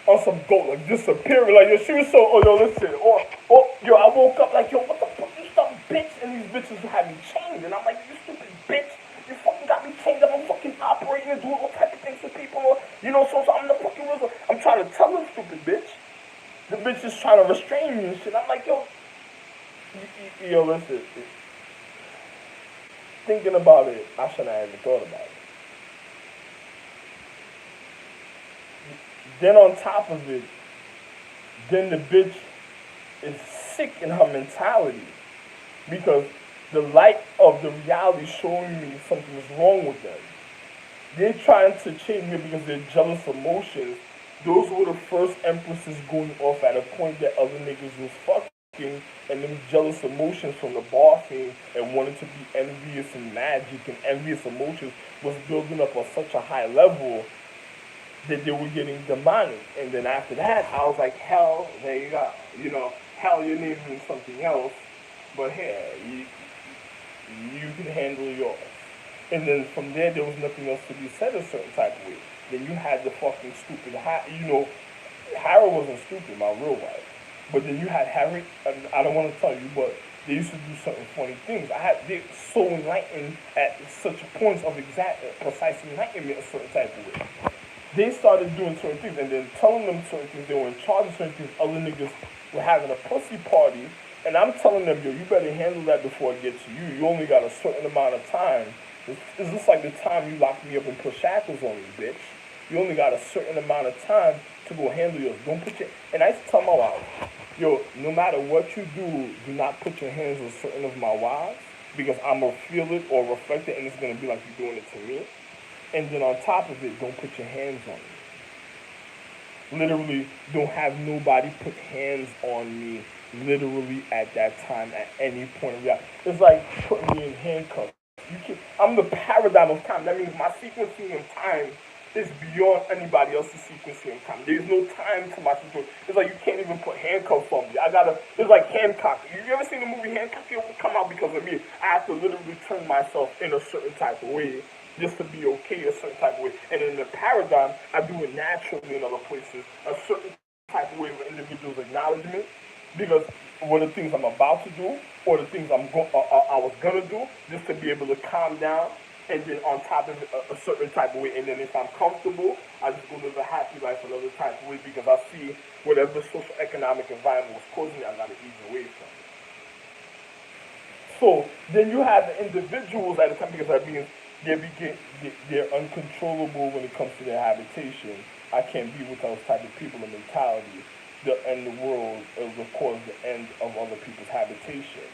on some goat, like disappearing, like yo, she was so, listen, yo, I woke up like, yo, what the fuck, you stupid bitch, and these bitches had me chained, and I'm like, you stupid bitch, you fucking got me chained up, I'm fucking operating and doing all type of things to people, so I'm the fucking real, I'm trying to tell them, stupid bitch, the bitch is trying to restrain me and shit, I'm like, yo, listen, thinking about it, I shouldn't have even thought about it. Then on top of it, then the bitch is sick in her mentality because the light of the reality showing me something is wrong with them. They're trying to change me because they're jealous emotions. Those were the first empresses going off at a point that other niggas was fucking, and them jealous emotions from the barfing and wanting to be envious and magic and envious emotions was building up on such a high level that they were getting demonic. And then after that, I was like, hell, there you go. Hell, your name means something else, but here, you can handle yours. And then from there was nothing else to be said a certain type of way. Then you had the fucking stupid, Harry wasn't stupid, my real wife. But then you had Harry, I don't want to tell you, but they used to do certain funny things. They're so enlightened at such points of precise enlightenment a certain type of way. They started doing certain things and then telling them certain things. They were in charge of certain things. Other niggas were having a pussy party. And I'm telling them, yo, you better handle that before it gets to you. You only got a certain amount of time. It's just like the time you locked me up and put shackles on me, bitch. You only got a certain amount of time to go handle yours. Don't put your... And I used to tell my wives, yo, no matter what you do not put your hands on certain of my wives because I'm going to feel it or reflect it and it's going to be like you're doing it to me. And then on top of it, don't put your hands on me. Literally, don't have nobody put hands on me literally at that time, at any point of reality. It's like putting me in handcuffs. I'm the paradigm of time. That means my sequencing of time is beyond anybody else's sequencing of time. There's no time to my sequence. It's like you can't even put handcuffs on me. It's like Hancock. You ever seen the movie Hancock? It will come out because of me. I have to literally turn myself in a certain type of way just to be okay a certain type of way. And in the paradigm, I do it naturally in other places, a certain type of way of individual's acknowledgement, because what the things I'm about to do, or the things I was gonna do, just to be able to calm down, and then on top of it, a certain type of way. And then if I'm comfortable, I just go live a happy life another type of way, because I see whatever social economic environment was causing me, I gotta ease away from it. So then you have the individuals at the time, because that means they're uncontrollable when it comes to their habitation. I can't be with those type of people and mentality. The end of the world will cause the end of other people's habitation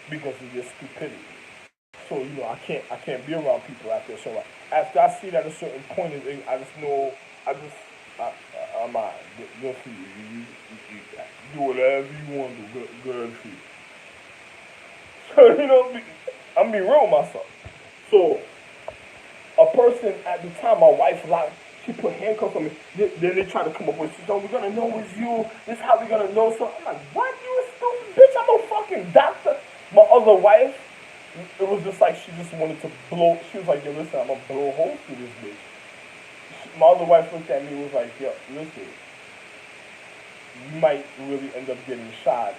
because of their stupidity. So I can't be around people after a certain. After I see that at a certain point, I just know I just I'm out. Good for you. You do whatever you want to do. Good for you. So I'm being real with myself. So a person at the time, my wife, like, she put handcuffs on me. Then they try to come up with, "So we're gonna know it's you. This is how we're gonna know." So I'm like, "What? You stupid bitch! I'm a fucking doctor." My other wife, it was just like she just wanted to blow. She was like, "Yo, listen, I'm gonna blow holes through this bitch." My other wife looked at me and was like, "Yo, listen, you might really end up getting shot."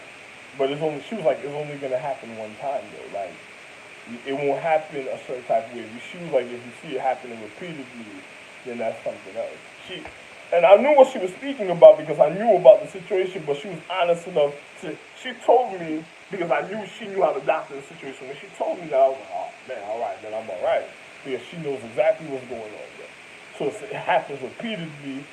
But it's only, she was like, "It's only gonna happen one time though. Like, it won't happen a certain type of way." She was like, "If you see it happening repeatedly, then that's something else." And I knew what she was speaking about because I knew about the situation, but she was honest enough to, she told me, because I knew she knew how to doctor the situation. When she told me that, I was like, "Oh man, all right, then I'm all right," because she knows exactly what's going on there. So if it happens repeatedly,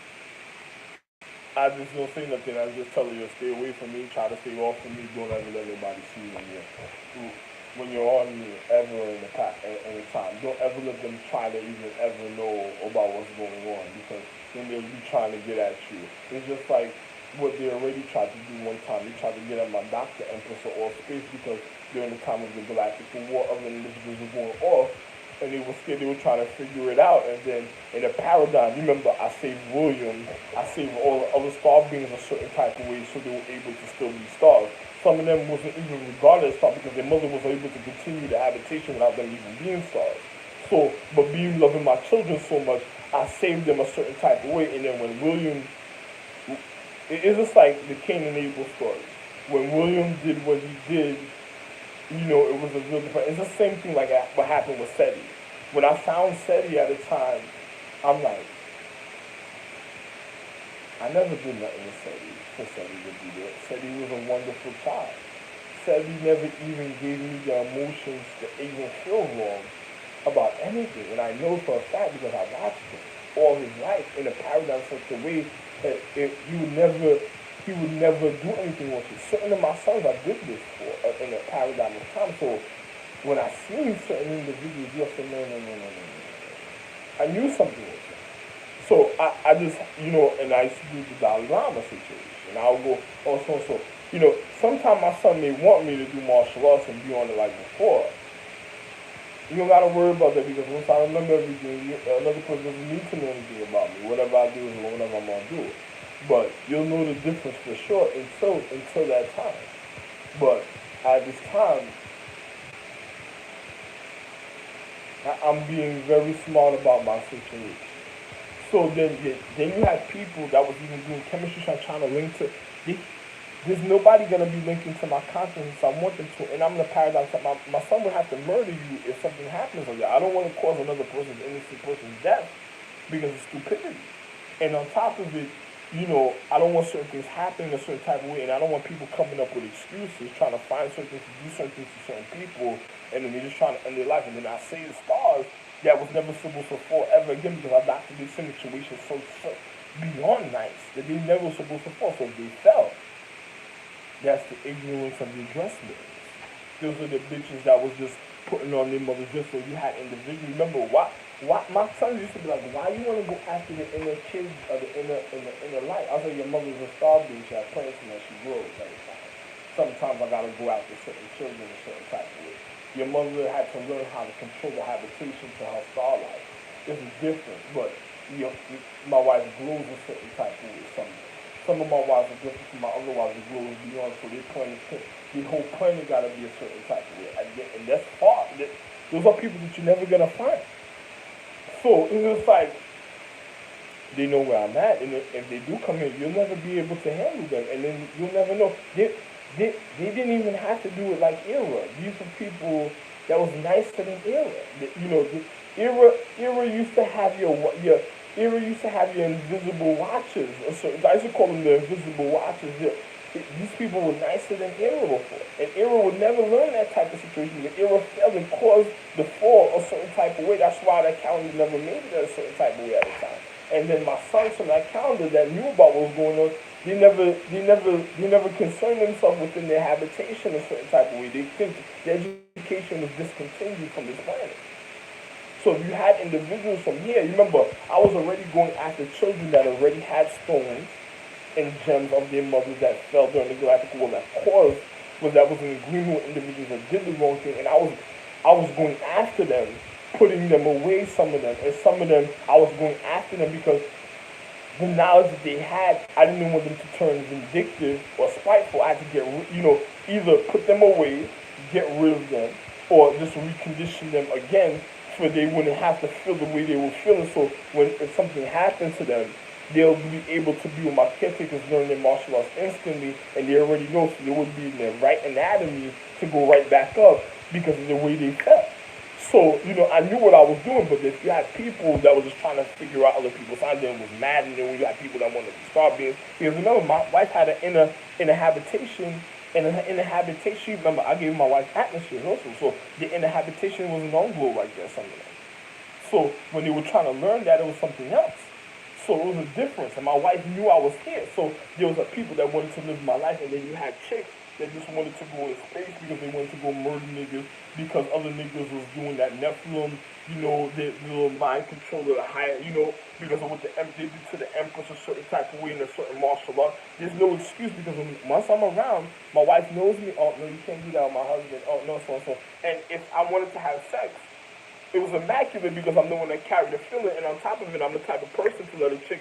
I just don't say nothing. I just tell her to stay away from me, try to stay off from me. Don't ever let anybody see when you're on me ever in the time. Don't ever let them try to even ever know about what's going on, because then they'll be trying to get at you. It's just like what they already tried to do one time. They tried to get at my doctor, Empress of all space, because during the time of the Galactic War, other individuals were going off, and they were scared. They were trying to figure it out. And then in a paradigm, you remember, I saved William, I saved all the other star beings a certain type of way, so they were able to still be stars. Some of them wasn't even regarded as stars because their mother was able to continue the habitation without them even being stars. So, but being loving my children so much, I saved them a certain type of way. And then when William, it's just like the Cain and Abel story. When William did what he did, it was a real different. It's the same thing like what happened with SETI. When I found SETI at the time, I'm like, I never did nothing with SETI for SETI to be there. SETI was a wonderful child. SETI never even gave me the emotions to even feel wrong about anything. And I know for a fact because I watched him all his life in a paradigm such a way that he would never do anything with it. Certain of my sons I did this for in a paradigm of time. So when I seen certain individuals, you have to no, no, no, no, no, no. I knew something was wrong. So I just, and I used to do the Dalai Lama situation. I'll go, oh, so. Sometimes my son may want me to do martial arts and be on it like before. You don't gotta worry about that, because once I remember everything, another person doesn't need to know anything about me. Whatever I do is whatever I'm gonna do. But you'll know the difference for sure until that time. But at this time, I'm being very smart about my situation. So then you have people that was even doing chemistry trying to link to. They, there's nobody gonna be linking to my consciousness. I want them to, and I'm in a paradigm. My son would have to murder you if something happens like that. I don't want to cause another person's innocent person's death because of stupidity. And on top of it, I don't want certain things happening a certain type of way, and I don't want people coming up with excuses, trying to find certain things to do certain things to certain people, and then they're just trying to end their life. And then I say the stars that was never supposed to fall ever again, because I doctored these situations so beyond nice that they never were supposed to fall. So if they fell, that's the ignorance of the dressmates. Those are the bitches that was just putting on their mother's dress. So you had individuals. Remember why my son used to be like, "Why you want to go after the inner kids or the inner light?" I was like, "Your mother's a star bitch. I pray for her. She grows every time. Sometimes I gotta go after certain children a certain type of way. Your mother had to learn how to control the habitation to her star life. This is different, but my wife grows a certain type of way. Some of my wives are different from my other wives. It grows beyond, so the whole planet got to be a certain type of way. And that's hard. Those are people that you're never gonna find. So it's just like they know where I'm at, and if they do come in, you'll never be able to handle them, and then you'll never know. They didn't even have to do it like Era. These were people that was nicer than Era. Era used to have your Era used to have your invisible watchers. So I used to call them the invisible watchers. these people were nicer than Era before. And Era would never learn that type of situation because Era failed and caused the fall a certain type of way. That's why that calendar never made it a certain type of way at the time. And then my sons from that calendar that knew about what was going on, they never concerned themselves within their habitation a certain type of way. They think their education was discontinued from this planet. So if you had individuals from here, you remember I was already going after children that already had stones and gems of their mothers that fell during the Galactic War. That cause was in agreement with individuals that did the wrong thing, and I was going after them, putting them away. Some of them, and some of them I was going after them because the knowledge that they had, I didn't want them to turn vindictive or spiteful. I had to either put them away, get rid of them, or just recondition them again so they wouldn't have to feel the way they were feeling. So if something happened to them, they'll be able to be with my caretakers, learn their martial arts instantly, and they already know, so they would be in their right anatomy to go right back up because of the way they felt. So, I knew what I was doing, but if you had people that were just trying to figure out other people's signs, then it was mad, and then when you had people that wanted to start being, because remember, my wife had an inner habitation, and in the habitation, remember, I gave my wife atmosphere also, so the inner habitation wasn't on glow like that, some of them. So, when they were trying to learn that, it was something else. So it was a difference, and my wife knew I was here. So there was people that wanted to live my life, and then you had chicks that just wanted to go in space because they wanted to go murder niggas because other niggas was doing that Nephilim, the little mind control of the higher, because of what they did to the Empress a certain type of way in a certain martial art. There's no excuse because once I'm around, my wife knows me. Oh no, you can't do that with my husband. Oh no, so and so. And if I wanted to have sex, it was immaculate because I'm the one that carried the feeling, and on top of it, I'm the type of person to let a chick,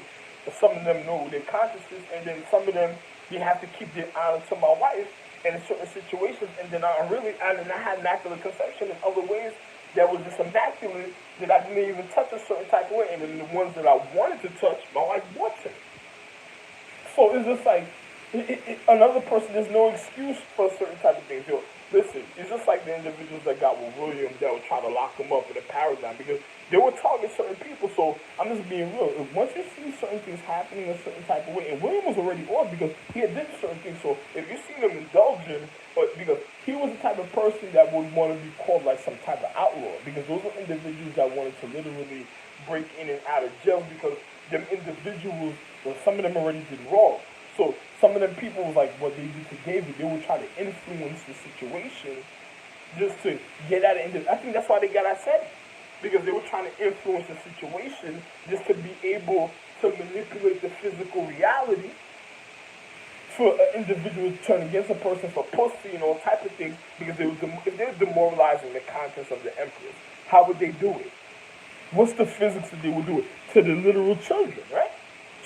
some of them know their consciousness, and then some of them, they have to keep their honor to my wife in certain situations, and then I had immaculate conception in other ways that was just immaculate that I didn't even touch a certain type of way, and then the ones that I wanted to touch, my wife wasn't. So it's just like, another person, there's no excuse for certain type of things. Listen, it's just like the individuals that got with William that were trying to lock him up in a paradigm because they were targeting certain people. So I'm just being real. Once you see certain things happening a certain type of way, and William was already off because he had did certain things. So if you see them indulging, but because he was the type of person that would want to be called like some type of outlaw, because those were individuals that wanted to literally break in and out of jail because them individuals, well, some of them already did wrong. So some of them people was like what they did to David, they would try to influence the situation just to get out of I think that's why they got upset. Because they were trying to influence the situation just to be able to manipulate the physical reality for an individual to turn against a person for pussy and all type of things because if they're demoralizing the conscience of the Empress, how would they do it? What's the physics that they would do it? To the literal children, right?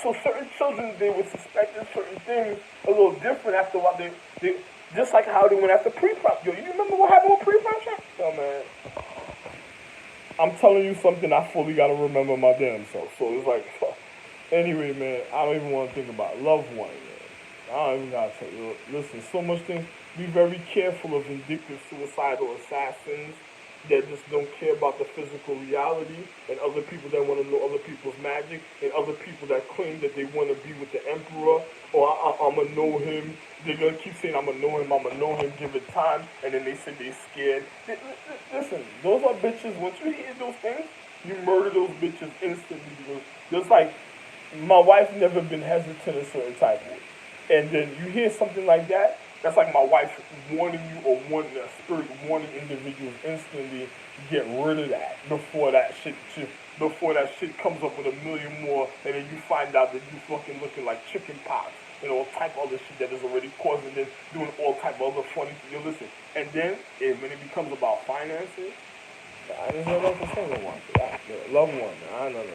So certain children, they were suspected certain things a little different after a while. They just like how they went after pre-prompt. Yo, you remember what happened with pre-prompt? Yo, man. I'm telling you something I fully got to remember my damn self. So it's like, anyway, man, I don't even want to think about loved one, man. I don't even got to tell you. Listen, so much things. Be very careful of vindictive suicidal assassins that just don't care about the physical reality, and other people that want to know other people's magic, and other people that claim that they want to be with the emperor, or I'm going to know him. They're going to keep saying, I'm going to know him, give it time, and then they say they're scared. Listen, those are bitches. Once you hear those things, you murder those bitches instantly, because just like, my wife never been hesitant a certain type of way. And then you hear something like that, that's like my wife warning you or warning a spirit warning individuals instantly get rid of that before that shit comes up with a million more, and then you find out that you fucking looking like chicken pox and all type of other shit that is already causing them doing all type of other funny things. Listen, and then when it becomes about finances, I just know that's the single one. Loved one, I know.